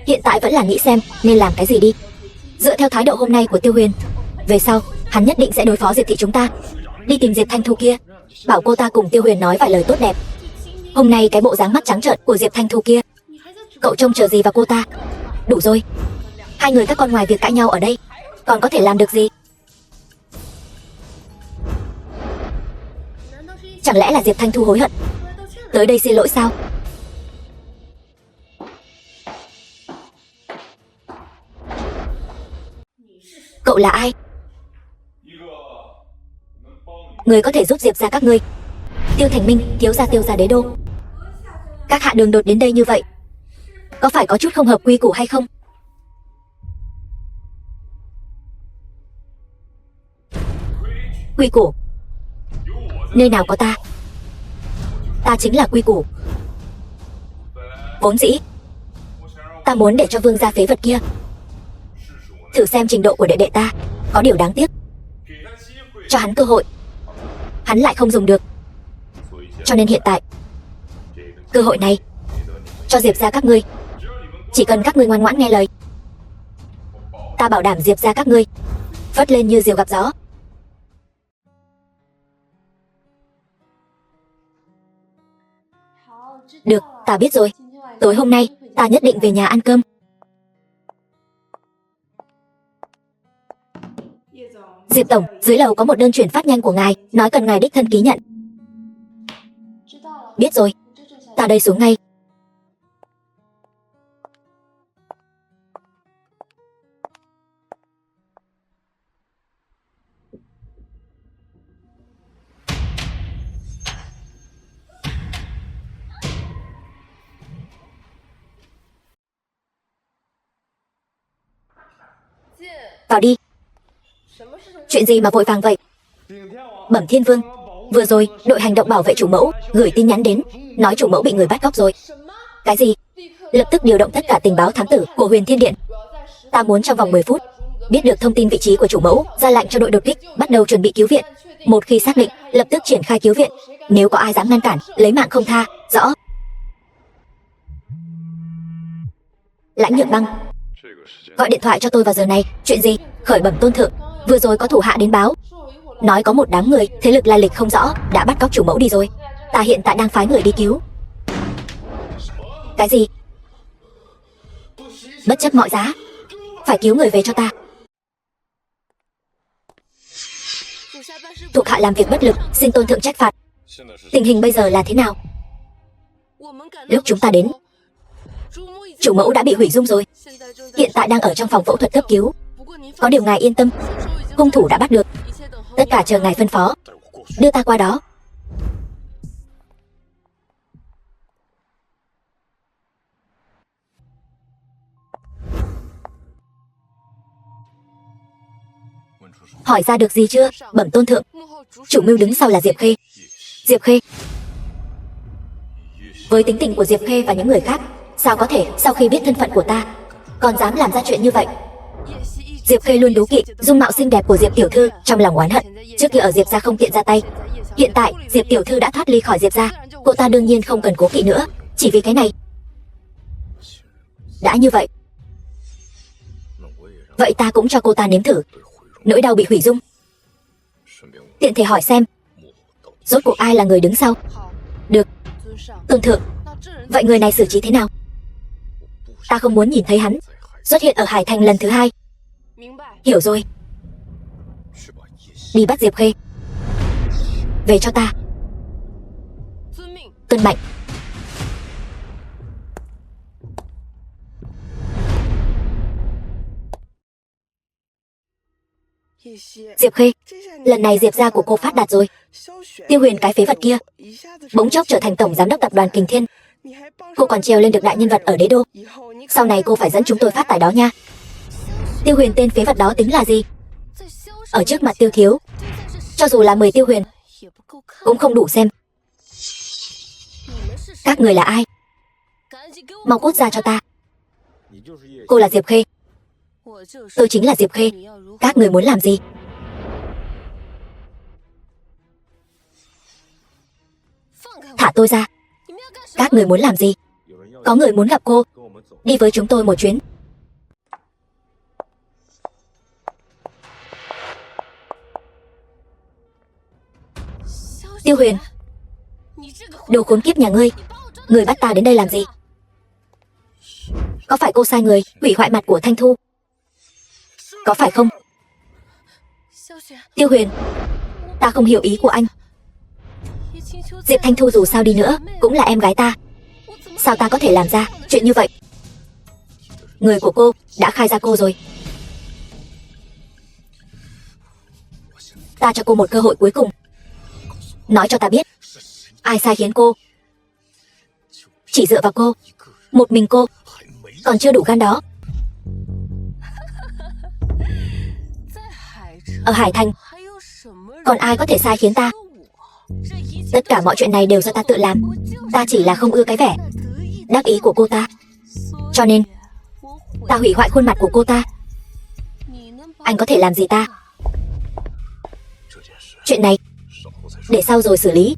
Hiện tại vẫn là nghĩ xem nên làm cái gì đi. Dựa theo thái độ hôm nay của Tiêu Huyền, về sau hắn nhất định sẽ đối phó Diệp thị chúng ta. Đi tìm Diệp Thanh Thu kia, bảo cô ta cùng Tiêu Huyền nói vài lời tốt đẹp. Hôm nay cái bộ dáng mắt trắng trợn của Diệp Thanh Thu kia, cậu trông chờ gì vào cô ta? Đủ rồi, hai người các con ngoài việc cãi nhau ở đây còn có thể làm được gì? Chẳng lẽ là Diệp Thanh Thu hối hận tới đây xin lỗi sao? Cậu là ai? Người có thể giúp Diệp gia các ngươi. Tiêu Thành Minh, thiếu gia Tiêu gia đế đô. Các hạ đường đột đến đây như vậy, có phải có chút không hợp quy củ hay không? Quy củ? Nơi nào có ta? Ta chính là quy củ. Vốn dĩ ta muốn để cho vương gia phế vật kia thử xem trình độ của đệ đệ ta. Có điều đáng tiếc, cho hắn cơ hội hắn lại không dùng được. Cho nên hiện tại cơ hội này cho Diệp gia các ngươi. Chỉ cần các ngươi ngoan ngoãn nghe lời, ta bảo đảm Diệp gia các ngươi phất lên như diều gặp gió. Được, ta biết rồi. Tối hôm nay ta nhất định về nhà ăn cơm. Diệp tổng, dưới lầu có một đơn chuyển phát nhanh của ngài, nói cần ngài đích thân ký nhận. Biết rồi, ta đây xuống ngay. Vào đi. Chuyện gì mà vội vàng vậy? Bẩm Thiên Vương, vừa rồi đội hành động bảo vệ chủ mẫu gửi tin nhắn đến, nói chủ mẫu bị người bắt cóc rồi. Cái gì? Lập tức điều động tất cả tình báo thám tử của Huyền Thiên Điện. Ta muốn trong vòng 10 phút Biết được thông tin vị trí của chủ mẫu, ra lệnh cho đội đột kích bắt đầu chuẩn bị cứu viện. Một khi xác định, lập tức triển khai cứu viện. Nếu có ai dám ngăn cản, lấy mạng không tha. Rõ. Lãnh Nhược Băng, gọi điện thoại cho tôi vào giờ này. Chuyện gì? Khởi bẩm tôn thượng, vừa rồi có thủ hạ đến báo, nói có một đám người thế lực lai lịch không rõ đã bắt cóc chủ mẫu đi rồi. Ta hiện tại đang phái người đi cứu. Cái gì? Bất chấp mọi giá phải cứu người về cho ta. Thuộc hạ làm việc bất lực, xin tôn thượng trách phạt. Tình hình bây giờ là thế nào? Lúc chúng ta đến, chủ mẫu đã bị hủy dung rồi, hiện tại đang ở trong phòng phẫu thuật cấp cứu. Có điều ngài yên tâm, hung thủ đã bắt được. Tất cả chờ ngài phân phó. Đưa ta qua đó. Hỏi ra được gì chưa, bẩm tôn thượng? Chủ mưu đứng sau là Diệp Khê. Diệp Khê? Với tính tình của Diệp Khê và những người khác, sao có thể sau khi biết thân phận của ta còn dám làm ra chuyện như vậy? Diệp Khê luôn đố kỵ dung mạo xinh đẹp của Diệp tiểu thư, trong lòng oán hận. Trước kia ở Diệp gia không tiện ra tay, hiện tại Diệp tiểu thư đã thoát ly khỏi Diệp gia, cô ta đương nhiên không cần cố kỵ nữa. Chỉ vì cái này. Đã như vậy, vậy ta cũng cho cô ta nếm thử nỗi đau bị hủy dung. Tiện thể hỏi xem, rốt cuộc ai là người đứng sau? Được, tôn thượng. Vậy người này xử trí thế nào? Ta không muốn nhìn thấy hắn xuất hiện ở Hải Thành lần thứ hai. Hiểu rồi. Đi bắt Diệp Khê về cho ta. Tuân mệnh. Diệp Khê, lần này Diệp gia của cô phát đạt rồi. Tiêu Huyền cái phế vật kia bỗng chốc trở thành tổng giám đốc tập đoàn Kình Thiên. Cô còn treo lên được đại nhân vật ở đế đô. Sau này cô phải dẫn chúng tôi phát tài đó nha. Tiêu Huyền tên phế vật đó tính là gì? Ở trước mặt Tiêu thiếu, cho dù là 10 Tiêu Huyền cũng không đủ xem. Các người là ai? Mau cút ra cho ta. Cô là Diệp Khê. Tôi chính là Diệp Khê. Các người muốn làm gì? Thả tôi ra. Các người muốn làm gì? Có người muốn gặp cô. Đi với chúng tôi một chuyến. Tiêu Huyền, đồ khốn kiếp nhà ngươi, người bắt ta đến đây làm gì? Có phải cô sai người hủy hoại mặt của Thanh Thu, có phải không? Tiêu Huyền, ta không hiểu ý của anh. Diệp Thanh Thu dù sao đi nữa cũng là em gái ta, sao ta có thể làm ra chuyện như vậy? Người của cô đã khai ra cô rồi. Ta cho cô một cơ hội cuối cùng, nói cho ta biết ai sai khiến cô. Chỉ dựa vào cô, một mình cô còn chưa đủ gan đó. Ở Hải Thành còn ai có thể sai khiến ta? Tất cả mọi chuyện này đều do ta tự làm. Ta chỉ là không ưa cái vẻ đắc ý của cô ta, cho nên ta hủy hoại khuôn mặt của cô ta. Anh có thể làm gì ta? Chuyện này để sau rồi xử lý.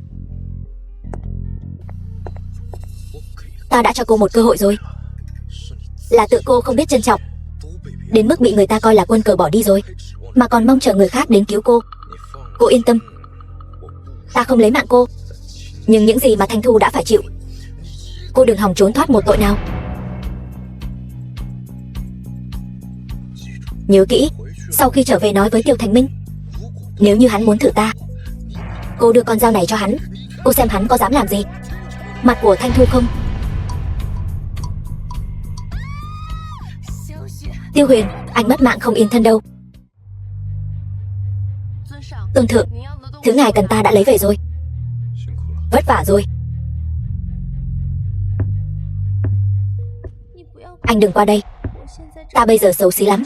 Ta đã cho cô một cơ hội rồi, là tự cô không biết trân trọng, đến mức bị người ta coi là quân cờ bỏ đi rồi, mà còn mong chờ người khác đến cứu cô. Cô yên tâm, ta không lấy mạng cô, nhưng những gì mà Thanh Thu đã phải chịu, cô đừng hòng trốn thoát một tội nào. Nhớ kỹ, sau khi trở về nói với Tiêu Thành Minh, nếu như hắn muốn thử ta, cô đưa con dao này cho hắn, cô xem hắn có dám làm gì. Mặt của Thanh Thu không? Tiêu Huyền, anh mất mạng không yên thân đâu. Tôn thượng, thứ ngài cần ta đã lấy về rồi. Vất vả rồi. Anh đừng qua đây, ta bây giờ xấu xí lắm.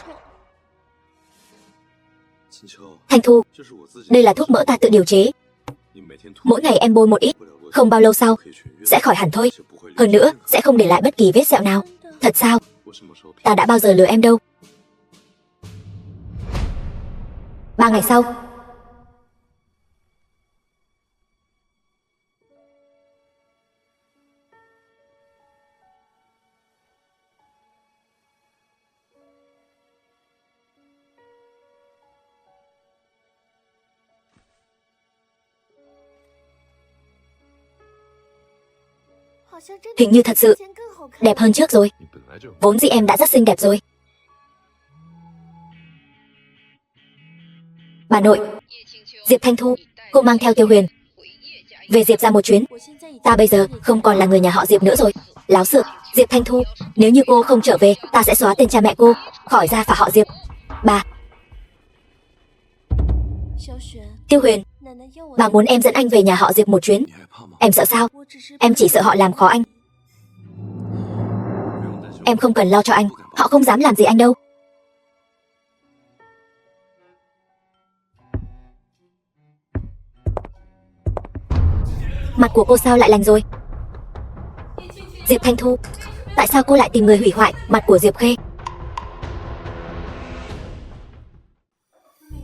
Thanh Thu, đây là thuốc mỡ ta tự điều chế. Mỗi ngày em bôi một ít, không bao lâu sau sẽ khỏi hẳn thôi. Hơn nữa sẽ không để lại bất kỳ vết sẹo nào. Thật sao? Ta đã bao giờ lừa em đâu. 3 ngày sau. Hình như thật sự đẹp hơn trước rồi. Vốn dĩ em đã rất xinh đẹp rồi. Bà nội, Diệp Thanh Thu, cô mang theo Tiêu Huyền về Diệp ra một chuyến. Ta bây giờ không còn là người nhà họ Diệp nữa rồi. Láo sự, Diệp Thanh Thu, nếu như cô không trở về, ta sẽ xóa tên cha mẹ cô khỏi gia phả họ Diệp. Bà. Tiêu Huyền, bà muốn em dẫn anh về nhà họ Diệp một chuyến. Em sợ sao? Em chỉ sợ họ làm khó anh. Em không cần lo cho anh, họ không dám làm gì anh đâu. Mặt của cô sao lại lành rồi? Diệp Thanh Thu, tại sao cô lại tìm người hủy hoại mặt của Diệp Khê?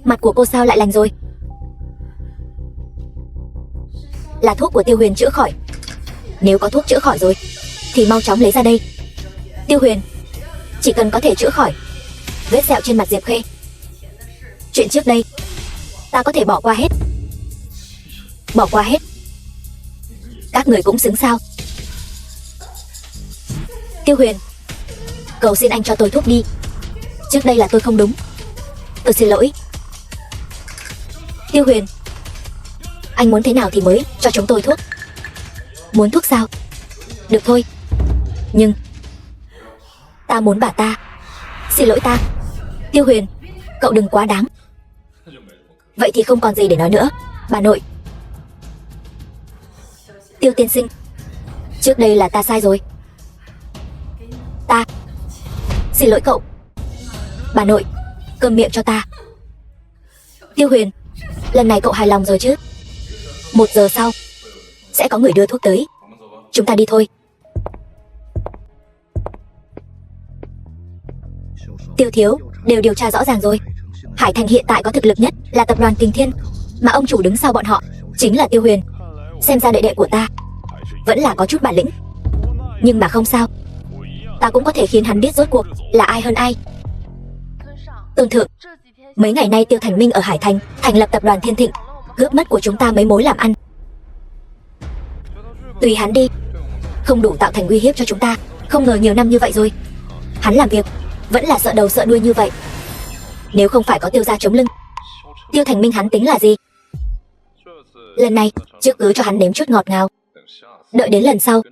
Mặt của cô sao lại lành rồi? Là thuốc của Tiêu Huyền chữa khỏi. Nếu có thuốc chữa khỏi rồi thì mau chóng lấy ra đây. Tiêu Huyền, chỉ cần có thể chữa khỏi vết sẹo trên mặt Diệp Khê, chuyện trước đây ta có thể bỏ qua hết. Bỏ qua hết. Các người cũng xứng sao? Tiêu Huyền, cầu xin anh cho tôi thuốc đi. Trước đây là tôi không đúng. Tôi xin lỗi. Tiêu Huyền, anh muốn thế nào thì mới cho chúng tôi thuốc? Muốn thuốc sao? Được thôi. Nhưng ta muốn bà ta. Xin lỗi ta. Tiêu Huyền, cậu đừng quá đáng. Vậy thì không còn gì để nói nữa. Bà nội. Tiêu tiên sinh, trước đây là ta sai rồi. Ta xin lỗi cậu. Bà nội, câm miệng cho ta. Tiêu Huyền, lần này cậu hài lòng rồi chứ? 1 giờ sau sẽ có người đưa thuốc tới. Chúng ta đi thôi. Tiêu thiếu, đều điều tra rõ ràng rồi. Hải Thành hiện tại có thực lực nhất là tập đoàn Kình Thiên, mà ông chủ đứng sau bọn họ chính là Tiêu Huyền. Xem ra đệ đệ của ta vẫn là có chút bản lĩnh. Nhưng mà không sao, ta cũng có thể khiến hắn biết rốt cuộc là ai hơn ai. Tôn thượng, mấy ngày nay Tiêu Thành Minh ở Hải Thành thành lập tập đoàn Thiên Thịnh, cướp mất của chúng ta mấy mối làm ăn. Tùy hắn đi, không đủ tạo thành uy hiếp cho chúng ta. Không ngờ nhiều năm như vậy rồi, hắn làm việc vẫn là sợ đầu sợ đuôi như vậy. Nếu không phải có Tiêu gia chống lưng, Tiêu Thành Minh hắn tính là gì? Lần này trước cứ cho hắn nếm chút ngọt ngào, đợi đến lần sau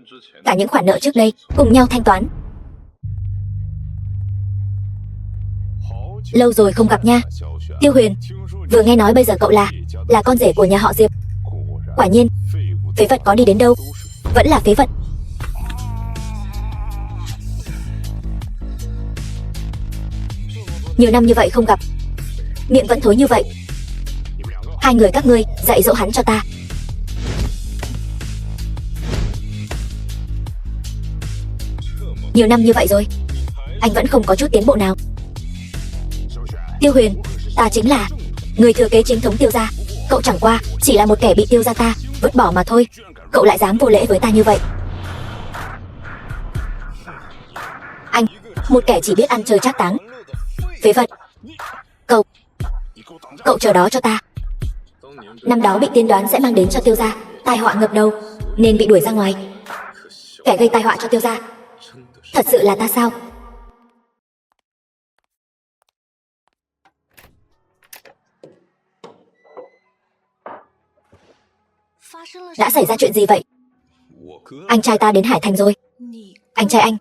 cả những khoản nợ trước đây cùng nhau thanh toán. Lâu rồi không gặp nha. Tiêu Huyền, vừa nghe nói bây giờ cậu là con rể của nhà họ Diệp. Quả nhiên, phế vật có đi đến đâu vẫn là phế vật. Nhiều năm như vậy không gặp, miệng vẫn thối như vậy. Hai người các ngươi dạy dỗ hắn cho ta. Nhiều năm như vậy rồi, anh vẫn không có chút tiến bộ nào. Tiêu Huyền, ta chính là người thừa kế chính thống Tiêu gia. Cậu chẳng qua chỉ là một kẻ bị Tiêu gia ta vứt bỏ mà thôi. Cậu lại dám vô lễ với ta như vậy? Anh, một kẻ chỉ biết ăn chơi trác táng, phế vật. Cậu chờ đó cho ta. Năm đó bị tiên đoán sẽ mang đến cho Tiêu gia tai họa ngập đầu, nên bị đuổi ra ngoài. Kẻ gây tai họa cho Tiêu gia thật sự là ta sao? Đã xảy ra chuyện gì vậy? Anh trai ta đến Hải Thành rồi. Anh trai anh,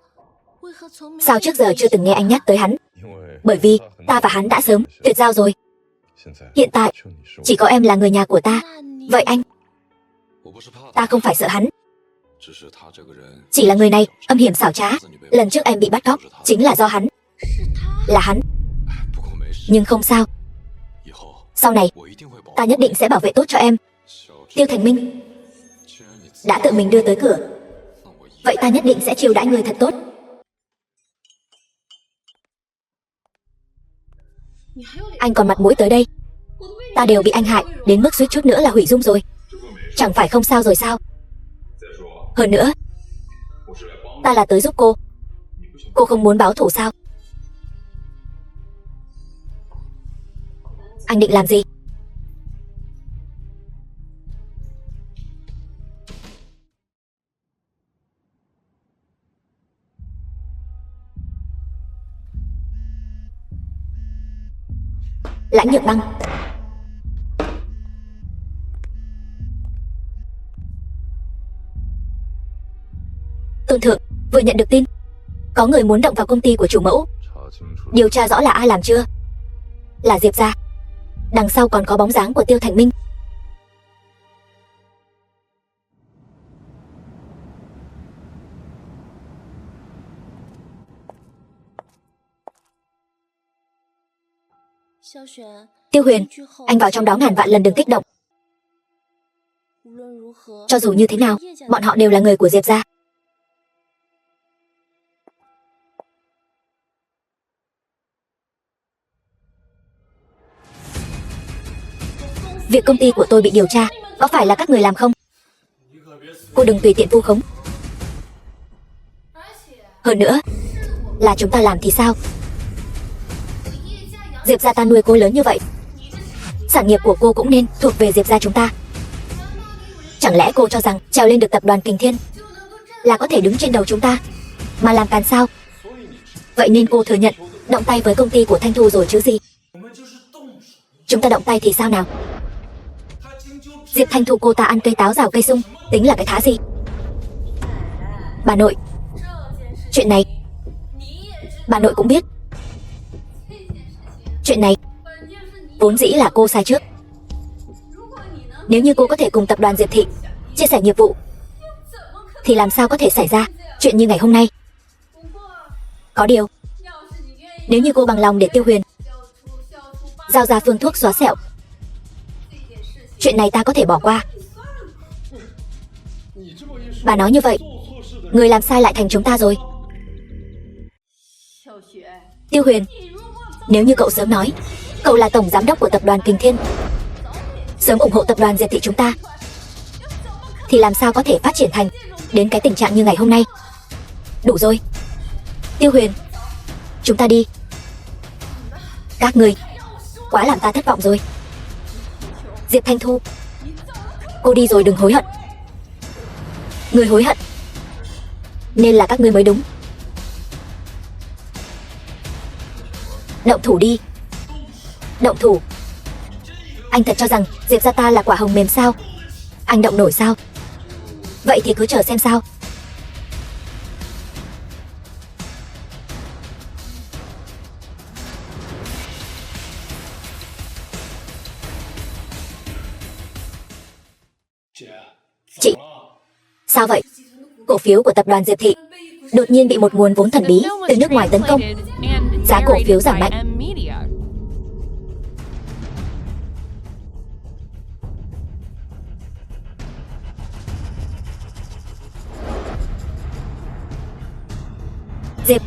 sao trước giờ chưa từng nghe anh nhắc tới hắn? Bởi vì ta và hắn đã sớm tuyệt giao rồi. Hiện tại chỉ có em là người nhà của ta. Vậy anh? Ta không phải sợ hắn, chỉ là người này âm hiểm xảo trá. Lần trước em bị bắt cóc chính là do hắn. Là hắn. Nhưng không sao, sau này ta nhất định sẽ bảo vệ tốt cho em. Tiêu Thành Minh đã tự mình đưa tới cửa, vậy ta nhất định sẽ chiêu đãi người thật tốt. Anh còn mặt mũi tới đây Ta đều bị anh hại, đến mức suýt chút nữa là hủy dung rồi. Chẳng phải không sao rồi sao? Hơn nữa, ta là tới giúp cô. Cô không muốn báo thù sao? Anh định làm gì? Lãnh Nhược Băng. Tôn thượng, vừa nhận được tin có người muốn động vào công ty của chủ mẫu. Điều tra rõ là ai làm chưa? Là Diệp gia. Đằng sau còn có bóng dáng của Tiêu Thành Minh. Tiêu Huyền, anh vào trong đó ngàn vạn lần đừng kích động. Cho dù như thế nào, bọn họ đều là người của Diệp gia. Việc công ty của tôi bị điều tra, có phải là các người làm không? Cô đừng tùy tiện vu khống. Hơn nữa, là chúng ta làm thì sao? Diệp gia ta nuôi cô lớn như vậy, sản nghiệp của cô cũng nên thuộc về Diệp gia chúng ta. Chẳng lẽ cô cho rằng trèo lên được tập đoàn Kình Thiên là có thể đứng trên đầu chúng ta mà làm càn sao? Vậy nên cô thừa nhận động tay với công ty của Thanh Thu rồi chứ gì? Chúng ta động tay thì sao nào? Diệp Thanh Thu cô ta ăn cây táo rào cây sung, tính là cái thá gì? Bà nội, chuyện này bà nội cũng biết. Chuyện này vốn dĩ là cô sai trước. Nếu như cô có thể cùng tập đoàn Diệp Thị chia sẻ nghiệp vụ, thì làm sao có thể xảy ra chuyện như ngày hôm nay? Có điều, nếu như cô bằng lòng để Tiêu Huyền giao ra phương thuốc xóa sẹo, chuyện này ta có thể bỏ qua. Bà nói như vậy, người làm sai lại thành chúng ta rồi. Tiêu Huyền, nếu như cậu sớm nói cậu là tổng giám đốc của tập đoàn Kình Thiên, sớm ủng hộ tập đoàn Diệp Thị chúng ta, thì làm sao có thể phát triển thành đến cái tình trạng như ngày hôm nay? Đủ rồi. Tiêu Huyền, chúng ta đi. Các người quá làm ta thất vọng rồi. Diệp Thanh Thu, cô đi rồi đừng hối hận. Người hối hận nên là các ngươi mới đúng. Động thủ đi. Động thủ. Anh thật cho rằng Diệp gia ta là quả hồng mềm sao? Anh động nổi sao? Vậy thì cứ chờ xem sao. Chị, sao vậy? Cổ phiếu của tập đoàn Diệp Thị đột nhiên bị một nguồn vốn thần bí từ nước ngoài tấn công, giá cổ phiếu giảm mạnh. Diệp,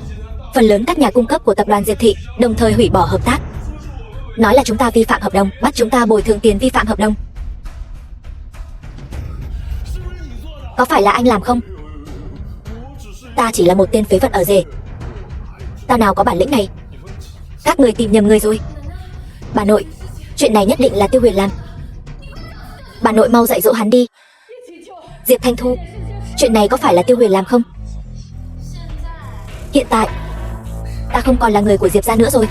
phần lớn các nhà cung cấp của tập đoàn Diệp Thị đồng thời hủy bỏ hợp tác, nói là chúng ta vi phạm hợp đồng, bắt chúng ta bồi thường tiền vi phạm hợp đồng. Có phải là anh làm không? Ta chỉ là một tên phế vật ở rể. Ta nào có bản lĩnh này. Các người tìm nhầm người rồi. Bà nội, chuyện này nhất định là Tiêu Huyền làm. Bà nội mau dạy dỗ hắn đi. Diệp Thanh Thu, chuyện này có phải là Tiêu Huyền làm không? Hiện tại ta không còn là người của Diệp gia nữa rồi.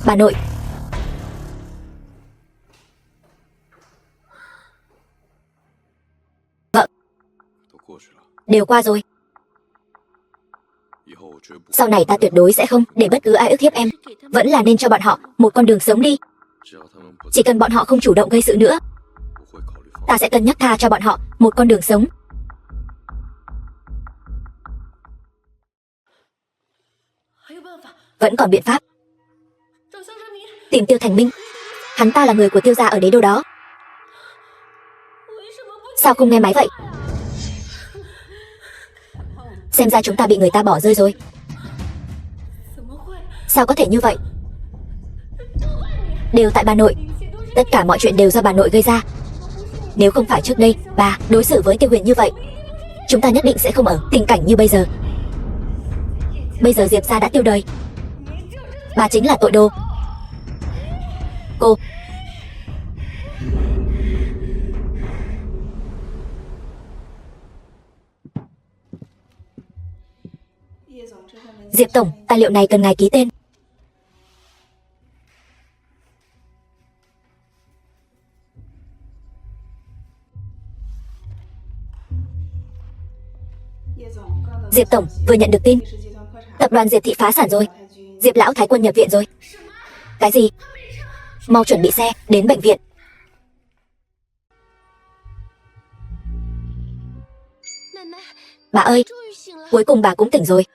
Bà nội. Vợ, đều qua rồi. Sau này ta tuyệt đối sẽ không để bất cứ ai ức hiếp em. Vẫn là nên cho bọn họ một con đường sống đi. Chỉ cần bọn họ không chủ động gây sự nữa, ta sẽ cân nhắc tha cho bọn họ một con đường sống. Vẫn còn biện pháp. Tìm Tiêu Thành Minh. Hắn ta là người của Tiêu gia ở đế đô đó. Sao không nghe máy vậy? Xem ra chúng ta bị người ta bỏ rơi rồi. Đều tại bà nội. Tất cả mọi chuyện đều do bà nội gây ra. Nếu không phải trước đây bà đối xử với Tiêu Huyền như vậy, chúng ta nhất định sẽ không ở tình cảnh như bây giờ. Bây giờ Diệp gia đã tiêu đời. Bà chính là tội đồ. Cô. Diệp tổng, tài liệu này cần ngài ký tên. Diệp tổng, vừa nhận được tin tập đoàn Diệp thị phá sản rồi. Diệp lão thái quân nhập viện rồi. Cái gì? Mau chuẩn bị xe đến bệnh viện. Bà ơi, cuối cùng bà cũng tỉnh rồi.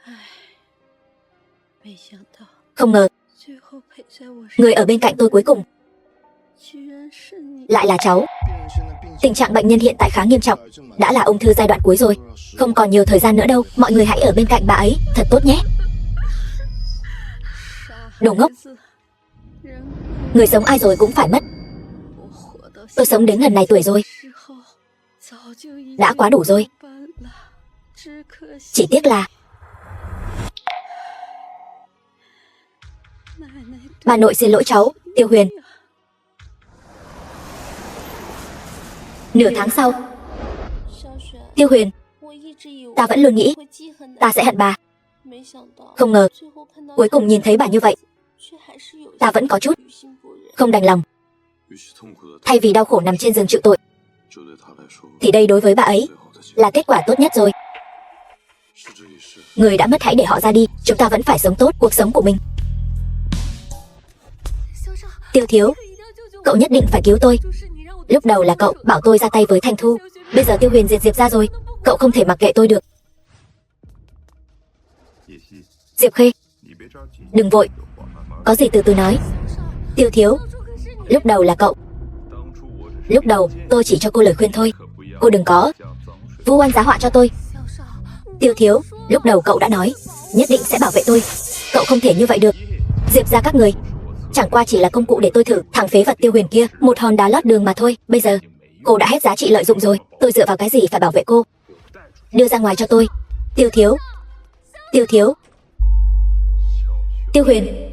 Không ngờ người ở bên cạnh tôi cuối cùng lại là cháu. Tình trạng bệnh nhân hiện tại khá nghiêm trọng, đã là ung thư giai đoạn cuối rồi. Không còn nhiều thời gian nữa đâu. Mọi người hãy ở bên cạnh bà ấy thật tốt nhé. Đồ ngốc. Người sống ai rồi cũng phải mất. Tôi sống đến lần này tuổi rồi, đã quá đủ rồi. Chỉ tiếc là bà nội xin lỗi cháu, Tiêu Huyền. Nửa tháng sau. Tiêu Huyền, ta vẫn luôn nghĩ ta sẽ hận bà. Không ngờ cuối cùng nhìn thấy bà như vậy, ta vẫn có chút không đành lòng. Thay vì đau khổ nằm trên giường chịu tội, thì đây đối với bà ấy là kết quả tốt nhất rồi. Người đã mất hãy để họ ra đi. Chúng ta vẫn phải sống tốt cuộc sống của mình. Tiêu thiếu, cậu nhất định phải cứu tôi. Lúc đầu là cậu bảo tôi ra tay với Thanh Thu, bây giờ Tiêu Huyền diệt Diệp ra rồi, cậu không thể mặc kệ tôi được. Diệp Khê, đừng vội, có gì từ từ nói. Tiêu thiếu, lúc đầu là cậu. Lúc đầu tôi chỉ cho cô lời khuyên thôi, cô đừng có vu oan giá họa cho tôi. Tiêu thiếu, lúc đầu cậu đã nói nhất định sẽ bảo vệ tôi, cậu không thể như vậy được. Diệp ra các người chẳng qua chỉ là công cụ để tôi thử thằng phế vật Tiêu Huyền kia, một hòn đá lót đường mà thôi. Bây giờ cô đã hết giá trị lợi dụng rồi, tôi dựa vào cái gì phải bảo vệ cô? Đưa ra ngoài cho tôi. Tiêu thiếu, Tiêu thiếu. Tiêu Huyền,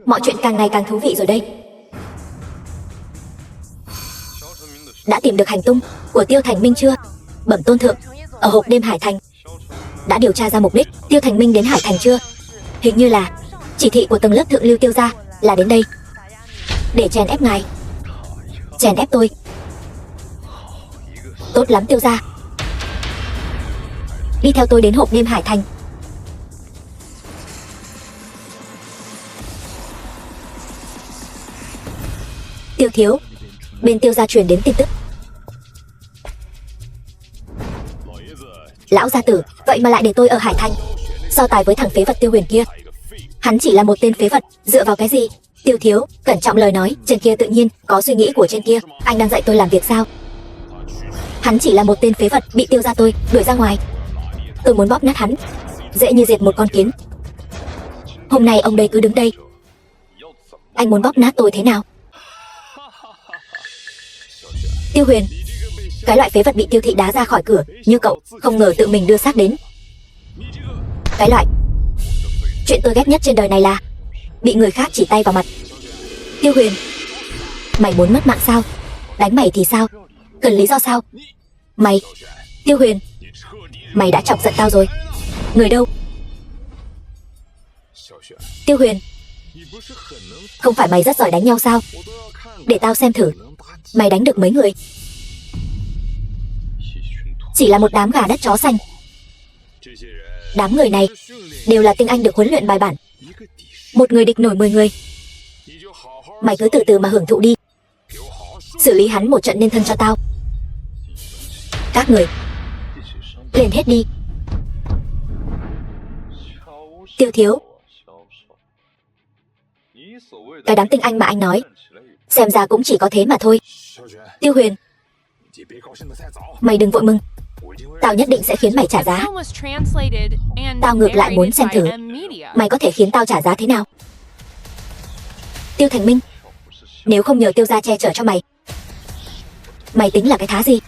mọi chuyện càng ngày càng thú vị rồi đây. Đã tìm được hành tung của Tiêu Thành Minh chưa? Bẩm tôn thượng, ở hộp đêm Hải Thành. Đã điều tra ra mục đích Tiêu Thành Minh đến Hải Thành chưa? Hình như là chỉ thị của tầng lớp thượng lưu Tiêu gia là đến đây để chèn ép ngài. Chèn ép tôi? Tốt lắm Tiêu gia, đi theo tôi đến hộp đêm Hải Thành. Tiêu thiếu, bên Tiêu gia truyền đến tin tức. Lão gia tử, vậy mà lại để tôi ở Hải Thành so tài với thằng phế vật Tiêu Huyền kia. Hắn chỉ là một tên phế vật, dựa vào cái gì? Tiêu thiếu, cẩn trọng lời nói, trên kia tự nhiên có suy nghĩ của trên kia. Anh đang dạy tôi làm việc sao? Hắn chỉ là một tên phế vật bị Tiêu gia tôi đuổi ra ngoài. Tôi muốn bóp nát hắn, dễ như diệt một con kiến. Hôm nay ông đây cứ đứng đây, anh muốn bóp nát tôi thế nào? Tiêu Huyền, cái loại phế vật bị Tiêu thị đá ra khỏi cửa như cậu, không ngờ tự mình đưa xác đến. Cái loại chuyện tôi ghét nhất trên đời này là bị người khác chỉ tay vào mặt. Tiêu Huyền, mày muốn mất mạng sao? Đánh mày thì sao? Cần lý do sao? Mày, Tiêu Huyền, mày đã chọc giận tao rồi. Người đâu? Tiêu Huyền, không phải mày rất giỏi đánh nhau sao? Để tao xem thử mày đánh được mấy người. Chỉ là một đám gà đất chó xanh. Đám người này đều là tinh anh được huấn luyện bài bản, một người địch nổi 10 người. Mày cứ từ từ mà hưởng thụ đi. Xử lý hắn một trận nên thân cho tao. Các người lên hết đi. Tiêu thiếu, cái đám tinh anh mà anh nói xem ra cũng chỉ có thế mà thôi. Tiêu Huyền, mày đừng vội mừng, tao nhất định sẽ khiến mày trả giá. Tao ngược lại muốn xem thử mày có thể khiến tao trả giá thế nào. Tiêu Thành Minh, Nếu không nhờ Tiêu gia che chở cho mày, mày tính là cái thá gì?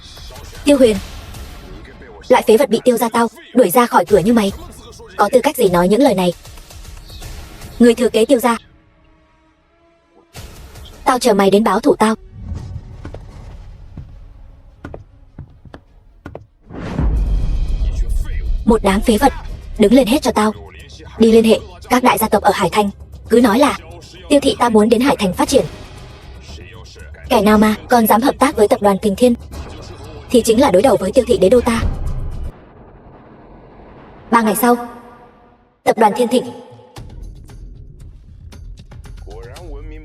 Tiêu Huyền, loại phế vật bị Tiêu gia tao đuổi ra khỏi cửa như mày, có tư cách gì nói những lời này? Người thừa kế Tiêu gia, tao chờ mày đến báo thủ tao. Một đám phế vật, đứng lên hết cho tao. Đi liên hệ các đại gia tộc ở Hải Thành, cứ nói là Tiêu thị ta muốn đến Hải Thành phát triển. Kẻ nào mà còn dám hợp tác với tập đoàn Kình Thiên thì chính là đối đầu với Tiêu thị đế đô ta. 3 ngày sau, tập đoàn Thiên Thịnh.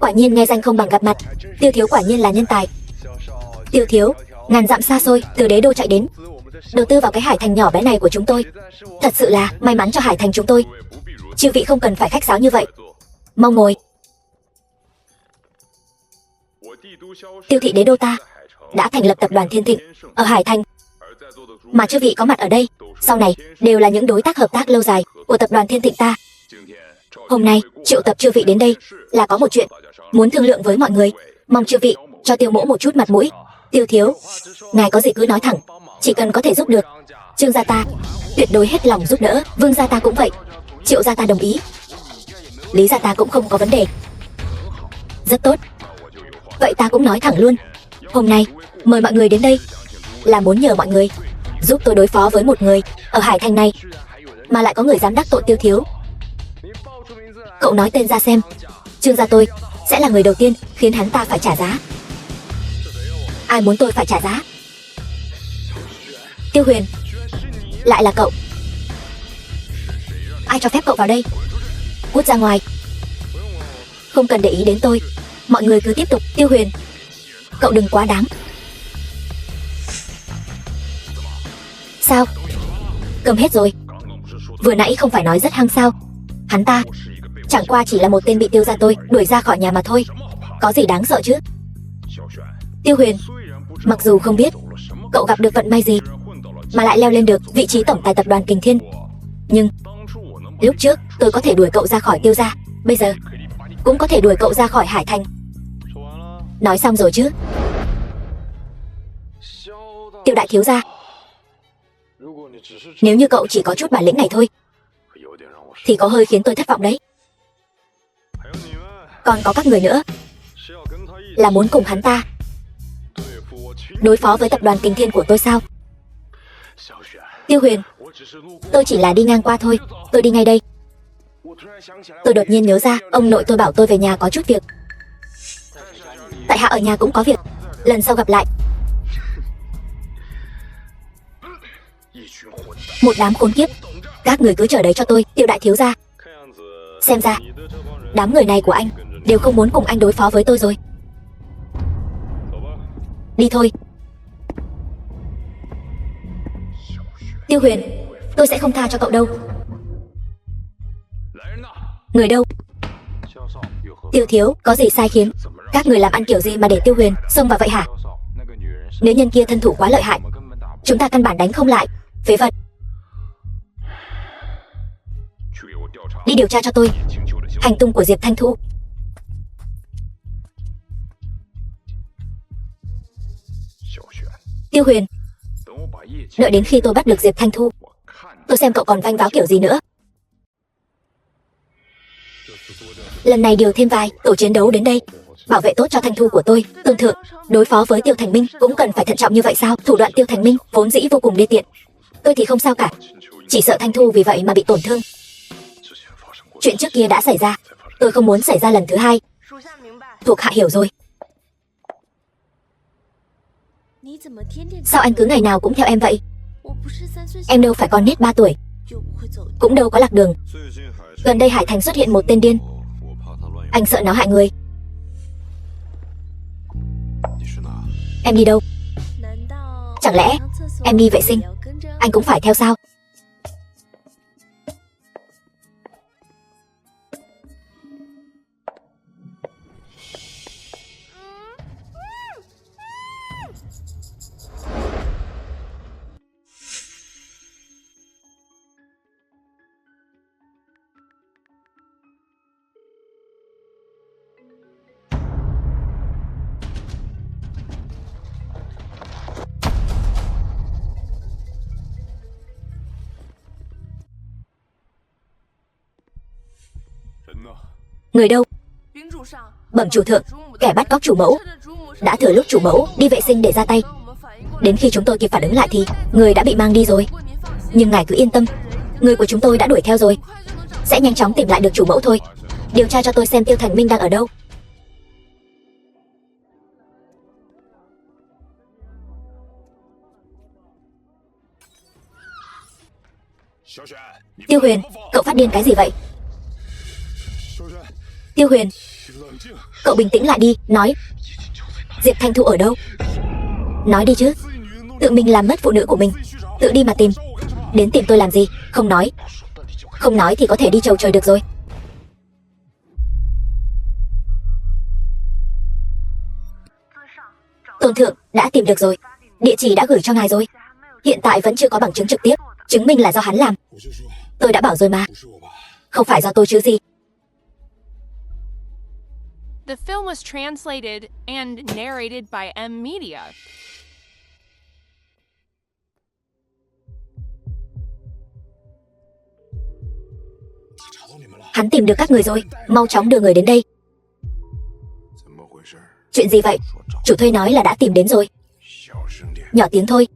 Quả nhiên nghe danh không bằng gặp mặt, Tiêu thiếu quả nhiên là nhân tài. Tiêu thiếu ngàn dặm xa xôi từ đế đô chạy đến, đầu tư vào cái Hải Thành nhỏ bé này của chúng tôi. Thật sự là may mắn cho Hải Thành chúng tôi. Chư vị không cần phải khách sáo như vậy, mau ngồi. Tiêu thị đế đô ta đã thành lập tập đoàn Thiên Thịnh ở Hải Thành, mà chư vị có mặt ở đây sau này đều là những đối tác hợp tác lâu dài của tập đoàn Thiên Thịnh ta. Hôm nay triệu tập chư vị đến đây là có một chuyện muốn thương lượng với mọi người, mong chư vị cho Tiêu mỗ một chút mặt mũi. Tiêu thiếu, ngài có gì cứ nói thẳng, chỉ cần có thể giúp được, Trương gia ta tuyệt đối hết lòng giúp đỡ. Vương gia ta cũng vậy, Triệu gia ta đồng ý, Lý gia ta cũng không có vấn đề. Rất tốt, vậy ta cũng nói thẳng luôn, hôm nay mời mọi người đến đây là muốn nhờ mọi người giúp tôi đối phó với một người ở Hải Thành này, mà lại có người dám đắc tội Tiêu thiếu. Cậu nói tên ra xem, Trương gia tôi sẽ là người đầu tiên khiến hắn ta phải trả giá. Ai muốn tôi phải trả giá? Tiêu Huyền, lại là cậu. Ai cho phép cậu vào đây? Cút ra ngoài. Không cần để ý đến tôi, mọi người cứ tiếp tục. Tiêu Huyền, cậu đừng quá đáng. Sao? Cầm hết rồi. Vừa nãy không phải nói rất hăng sao? Hắn ta chẳng qua chỉ là một tên bị Tiêu gia tôi đuổi ra khỏi nhà mà thôi, có gì đáng sợ chứ? Tiêu Huyền, mặc dù không biết cậu gặp được vận may gì mà lại leo lên được vị trí tổng tài tập đoàn Kình Thiên, nhưng lúc trước tôi có thể đuổi cậu ra khỏi Tiêu gia, bây giờ cũng có thể đuổi cậu ra khỏi Hải Thành. Nói xong rồi chứ? Tiêu đại thiếu gia, nếu như cậu chỉ có chút bản lĩnh này thôi thì có hơi khiến tôi thất vọng đấy. Còn có các người nữa, là muốn cùng hắn ta đối phó với tập đoàn Kình Thiên của tôi sao? Tiêu Huyền, tôi chỉ là đi ngang qua thôi, tôi đi ngay đây. Tôi đột nhiên nhớ ra ông nội tôi bảo tôi về nhà có chút việc. Tại hạ ở nhà cũng có việc, lần sau gặp lại. Một đám khốn kiếp, các người cứ chờ đấy cho tôi. Tiêu đại thiếu gia, xem ra đám người này của anh đều không muốn cùng anh đối phó với tôi rồi. Đi thôi. Tiêu Huyền, tôi sẽ không tha cho cậu đâu. Người đâu? Tiêu thiếu, có gì sai khiến các người làm ăn kiểu gì mà để Tiêu Huyền xông vào vậy hả? Nữ nhân kia thân thủ quá lợi hại, chúng ta căn bản đánh không lại. Phế vật. Đi điều tra cho tôi hành tung của Diệp Thanh Thu. Tiêu Huyền, đợi đến khi tôi bắt được Diệp Thanh Thu, tôi xem cậu còn vanh váo kiểu gì nữa. Lần này điều thêm vài tổ chiến đấu đến đây, bảo vệ tốt cho Thanh Thu của tôi. Tương thượng, đối phó với Tiêu Thành Minh cũng cần phải thận trọng như vậy sao? Thủ đoạn Tiêu Thành Minh vốn dĩ vô cùng đê tiện, tôi thì không sao cả, chỉ sợ Thanh Thu vì vậy mà bị tổn thương. Chuyện trước kia đã xảy ra, tôi không muốn xảy ra lần thứ hai. Thuộc hạ hiểu rồi. Sao anh cứ ngày nào cũng theo em vậy? Em đâu phải con nít 3 tuổi, cũng đâu có lạc đường. Gần đây Hải Thành xuất hiện một tên điên, anh sợ nó hại người. Em đi đâu? Chẳng lẽ em đi vệ sinh anh cũng phải theo sao? Người đâu? Bẩm chủ thượng, kẻ bắt cóc chủ mẫu đã thừa lúc chủ mẫu đi vệ sinh để ra tay. Đến khi chúng tôi kịp phản ứng lại thì người đã bị mang đi rồi. Nhưng ngài cứ yên tâm, người của chúng tôi đã đuổi theo rồi, sẽ nhanh chóng tìm lại được chủ mẫu thôi. Điều tra cho tôi xem Tiêu Thành Minh đang ở đâu. Tiêu Huyền, cậu phát điên cái gì vậy? Tiêu Huyền, cậu bình tĩnh lại đi, nói. Diệp Thanh Thu ở đâu? Nói đi chứ. Tự mình làm mất phụ nữ của mình, tự đi mà tìm. Đến tìm tôi làm gì? Không nói. Không nói thì có thể đi chầu trời được rồi. Tôn thượng, đã tìm được rồi. Địa chỉ đã gửi cho ngài rồi. Hiện tại vẫn chưa có bằng chứng trực tiếp chứng minh là do hắn làm. Tôi đã bảo rồi mà. Không phải do tôi chứ gì. The film was translated and narrated by M Media. Hắn tìm được các người rồi, mau chóng đưa người đến đây. Chuyện gì vậy? Chủ thuê nói là đã tìm đến rồi. Nhỏ tiếng thôi.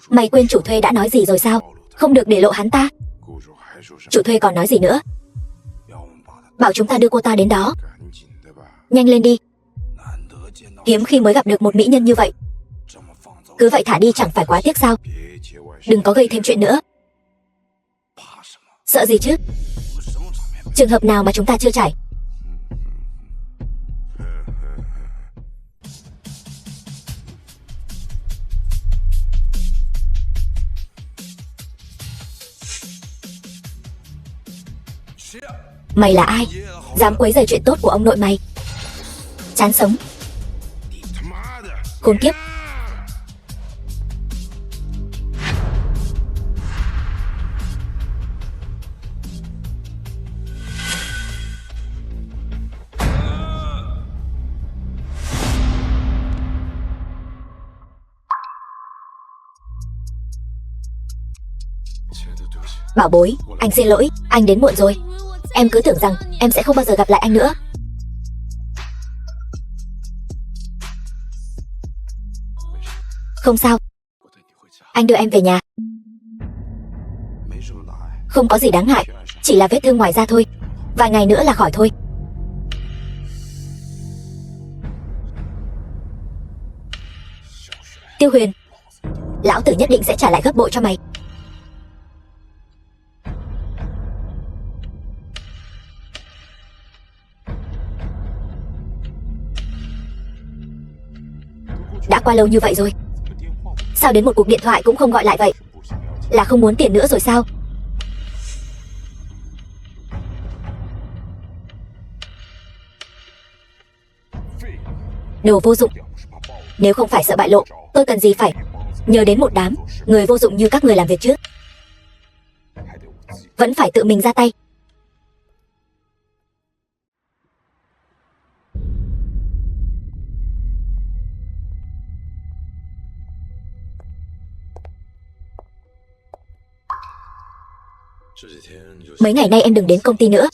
Mày quên chủ thuê đã nói gì rồi sao? Không được để lộ hắn ta. Chủ thuê còn nói gì nữa? Bảo chúng ta đưa cô ta đến đó. Nhanh lên đi. Hiếm khi mới gặp được một mỹ nhân như vậy. Cứ vậy thả đi chẳng phải quá tiếc sao? Đừng có gây thêm chuyện nữa. Sợ gì chứ? Trường hợp nào mà chúng ta chưa trải? Mày là ai? Dám quấy rầy chuyện tốt của ông nội mày? Chán sống. Khốn kiếp. Bảo bối, anh xin lỗi, anh đến muộn rồi. Em cứ tưởng rằng em sẽ không bao giờ gặp lại anh nữa. Không sao. Anh đưa em về nhà. Không có gì đáng ngại, chỉ là vết thương ngoài da thôi. Vài ngày nữa là khỏi thôi. Tiêu Huyền, lão tử nhất định sẽ trả lại gấp bội cho mày. Đã qua lâu như vậy rồi, sao đến một cuộc điện thoại cũng không gọi lại vậy? Là không muốn tiền nữa rồi sao? Đồ vô dụng. Nếu không phải sợ bại lộ, tôi cần gì phải nhờ đến một đám người vô dụng như các người làm việc chứ? Vẫn phải tự mình ra tay. Mấy ngày nay em đừng đến công ty nữa,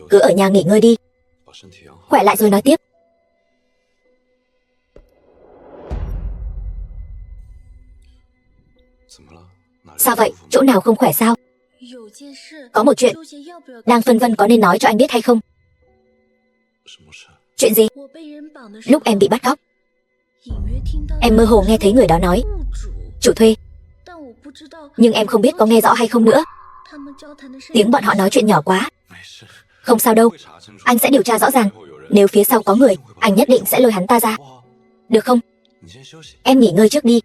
cứ ở nhà nghỉ ngơi đi. Khỏe lại rồi nói tiếp. Sao vậy? Chỗ nào không khỏe sao? Có một chuyện đang phân vân có nên nói cho anh biết hay không. Chuyện gì? Lúc em bị bắt cóc, em mơ hồ nghe thấy người đó nói chủ thuê. Nhưng em không biết có nghe rõ hay không nữa. Tiếng bọn họ nói chuyện nhỏ quá. Không sao đâu, anh sẽ điều tra rõ ràng. Nếu phía sau có người, anh nhất định sẽ lôi hắn ta ra. Được không? Em nghỉ ngơi trước đi.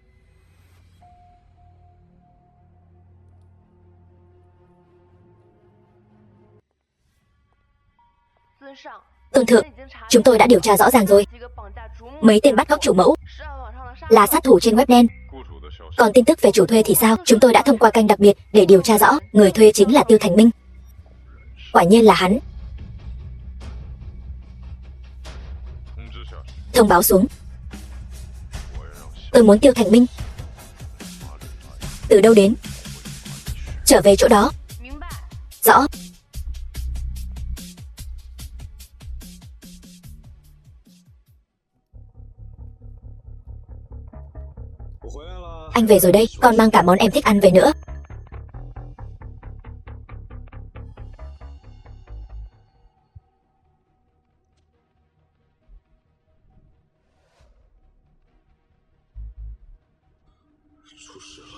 Tôn thượng, chúng tôi đã điều tra rõ ràng rồi. Mấy tên bắt cóc chủ mẫu là sát thủ trên web đen. Còn tin tức về chủ thuê thì sao? Chúng tôi đã thông qua kênh đặc biệt để điều tra rõ. Người thuê chính là Tiêu Thành Minh. Quả nhiên là hắn. Thông báo xuống. Tôi muốn Tiêu Thành Minh từ đâu đến trở về chỗ đó. Rõ. Anh về rồi đây, còn mang cả món em thích ăn về nữa.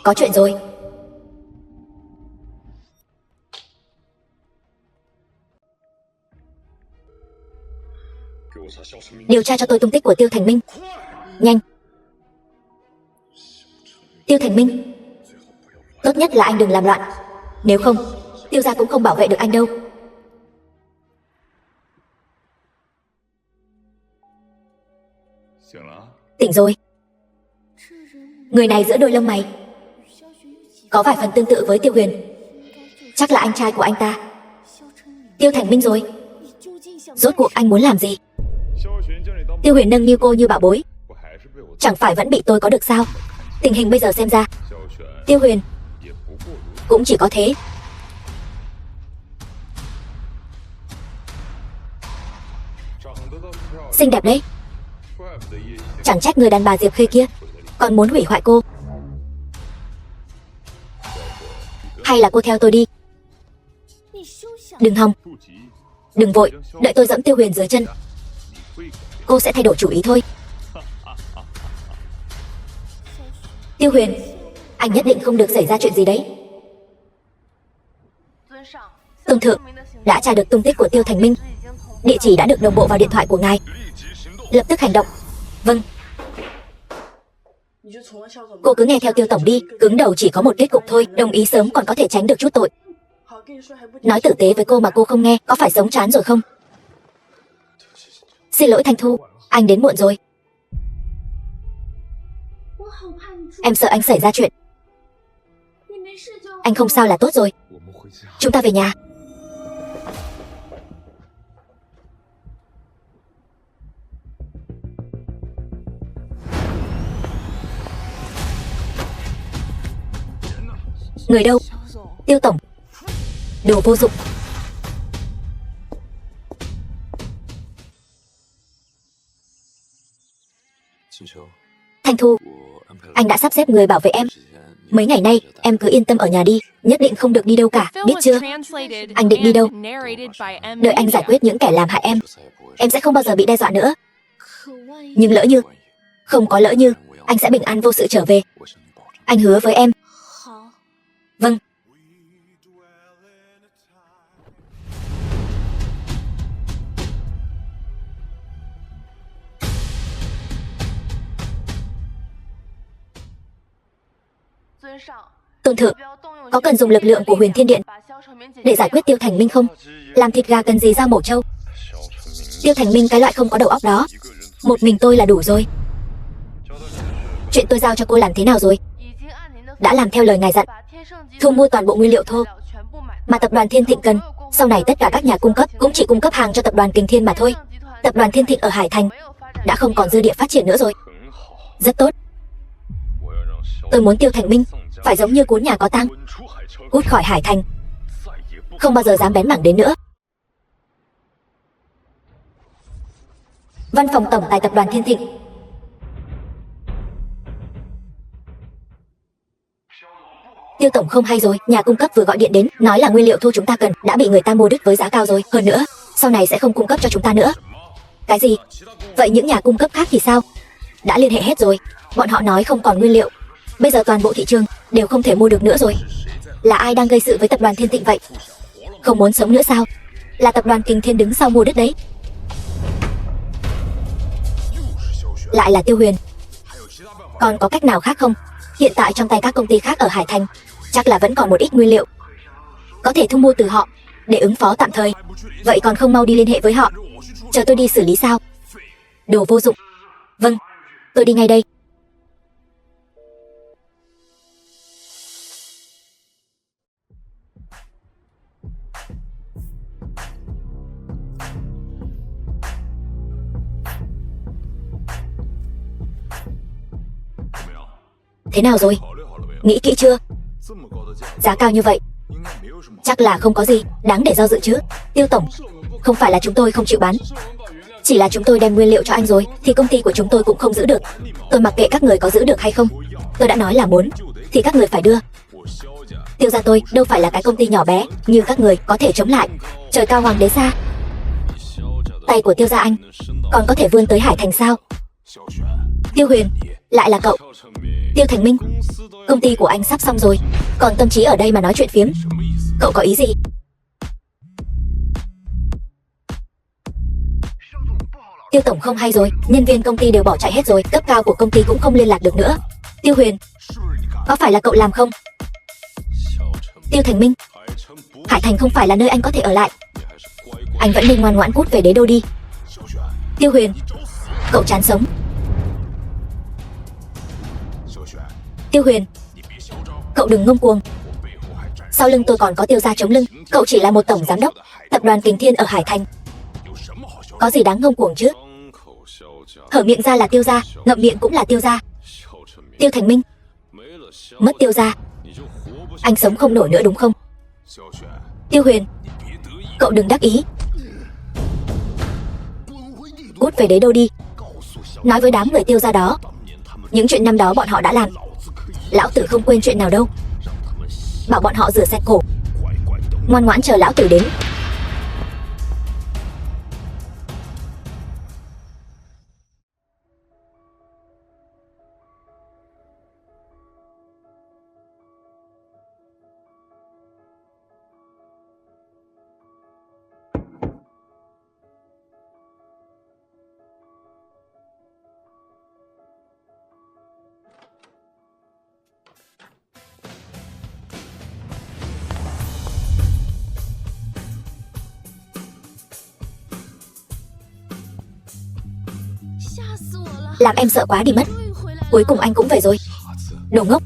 Có chuyện rồi. Điều tra cho tôi tung tích của Tiêu Thành Minh. Nhanh. Tiêu Thành Minh. Tốt nhất là anh đừng làm loạn. Nếu không, Tiêu gia cũng không bảo vệ được anh đâu. Tỉnh rồi. Người này giữa đôi lông mày có vài phần tương tự với Tiêu Huyền. Chắc là anh trai của anh ta, Tiêu Thành Minh rồi. Rốt cuộc anh muốn làm gì? Tiêu Huyền nâng niu cô như bảo bối, chẳng phải vẫn bị tôi có được sao? Tình hình bây giờ xem ra, Tiêu Huyền cũng chỉ có thế. Xinh đẹp đấy. Chẳng trách người đàn bà Diệp Khê kia còn muốn hủy hoại cô. Hay là cô theo tôi đi. Đừng hòng. Đừng vội, đợi tôi dẫm Tiêu Huyền dưới chân, cô sẽ thay đổi chủ ý thôi. Tiêu Huyền, anh nhất định không được xảy ra chuyện gì đấy. Tôn thượng, đã tra được tung tích của Tiêu Thành Minh. Địa chỉ đã được đồng bộ vào điện thoại của ngài. Lập tức hành động. Vâng. Cô cứ nghe theo Tiêu tổng đi, cứng đầu chỉ có một kết cục thôi, đồng ý sớm còn có thể tránh được chút tội. Nói tử tế với cô mà cô không nghe, có phải sống chán rồi không? Xin lỗi Thanh Thu, anh đến muộn rồi. Em sợ anh xảy ra chuyện. Anh không sao là tốt rồi. Chúng ta về nhà. Người đâu? Tiêu tổng. Đồ vô dụng. Thanh Thu, anh đã sắp xếp người bảo vệ em. Mấy ngày nay em cứ yên tâm ở nhà đi, nhất định không được đi đâu cả, biết chưa? Anh định đi đâu? Đợi anh giải quyết những kẻ làm hại em sẽ không bao giờ bị đe dọa nữa. Nhưng lỡ như, không có lỡ như, anh sẽ bình an vô sự trở về. Anh hứa với em. Vâng. Tôn thượng, có cần dùng lực lượng của Huyền Thiên Điện để giải quyết Tiêu Thành Minh không? Làm thịt gà cần gì dao mổ trâu? Tiêu Thành Minh cái loại không có đầu óc đó, một mình tôi là đủ rồi. Chuyện tôi giao cho cô làm thế nào rồi? Đã làm theo lời ngài dặn, thu mua toàn bộ nguyên liệu thô mà tập đoàn Thiên Thịnh cần. Sau này tất cả các nhà cung cấp cũng chỉ cung cấp hàng cho tập đoàn Kình Thiên mà thôi. Tập đoàn Thiên Thịnh ở Hải Thành đã không còn dư địa phát triển nữa rồi. Rất tốt. Tôi muốn Tiêu Thành Minh phải giống như cuốn nhà có tang, cút khỏi Hải Thành, không bao giờ dám bén mảng đến nữa. Văn phòng tổng tài tập đoàn Thiên Thịnh. Tiêu tổng không hay rồi, nhà cung cấp vừa gọi điện đến, nói là nguyên liệu thô chúng ta cần đã bị người ta mua đứt với giá cao rồi. Hơn nữa, sau này sẽ không cung cấp cho chúng ta nữa. Cái gì? Vậy những nhà cung cấp khác thì sao? Đã liên hệ hết rồi, bọn họ nói không còn nguyên liệu. Bây giờ toàn bộ thị trường đều không thể mua được nữa rồi. Là ai đang gây sự với tập đoàn Thiên Thịnh vậy? Không muốn sống nữa sao? Là tập đoàn Kình Thiên đứng sau mua đất đấy. Lại là Tiêu Huyền. Còn có cách nào khác không? Hiện tại trong tay các công ty khác ở Hải Thành chắc là vẫn còn một ít nguyên liệu, có thể thu mua từ họ để ứng phó tạm thời. Vậy còn không mau đi liên hệ với họ, chờ tôi đi xử lý sao? Đồ vô dụng. Vâng, tôi đi ngay đây. Thế nào rồi? Nghĩ kỹ chưa? Giá cao như vậy chắc là không có gì đáng để do dự chứ. Tiêu tổng, không phải là chúng tôi không chịu bán, Chỉ là chúng tôi đem nguyên liệu cho anh rồi, thì công ty của chúng tôi cũng không giữ được. Tôi mặc kệ các người có giữ được hay không. Tôi đã nói là muốn, thì các người phải đưa. Tiêu gia tôi đâu phải là cái công ty nhỏ bé như các người có thể chống lại. Trời cao hoàng đế xa. Tay của Tiêu gia anh còn có thể vươn tới Hải Thành sao? Tiêu Huyền, lại là cậu. Tiêu Thành Minh, công ty của anh sắp xong rồi, còn tâm trí ở đây mà nói chuyện phiếm. Cậu có ý gì? Tiêu tổng không hay rồi, nhân viên công ty đều bỏ chạy hết rồi, cấp cao của công ty cũng không liên lạc được nữa. Tiêu Huyền, có phải là cậu làm không? Tiêu Thành Minh, Hải Thành không phải là nơi anh có thể ở lại. Anh vẫn nên ngoan ngoãn cút về đế đô đi. Tiêu Huyền, cậu chán sống. Tiêu Huyền, cậu đừng ngông cuồng. Sau lưng tôi còn có Tiêu gia chống lưng. Cậu chỉ là một tổng giám đốc tập đoàn Kình Thiên ở Hải Thành. Có gì đáng ngông cuồng chứ? Hở miệng ra là Tiêu gia, ngậm miệng cũng là Tiêu gia. Tiêu Thành Minh, mất Tiêu gia, anh sống không nổi nữa đúng không? Tiêu Huyền, cậu đừng đắc ý. Cút về đế đô đi. Nói với đám người Tiêu gia đó, những chuyện năm đó bọn họ đã làm, lão tử không quên chuyện nào đâu. Bảo bọn họ rửa sạch cổ, ngoan ngoãn chờ lão tử đến. Làm em sợ quá đi mất. Cuối cùng anh cũng về rồi. Đồ ngốc.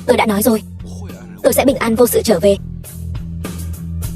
Tôi đã nói rồi, tôi sẽ bình an vô sự trở về.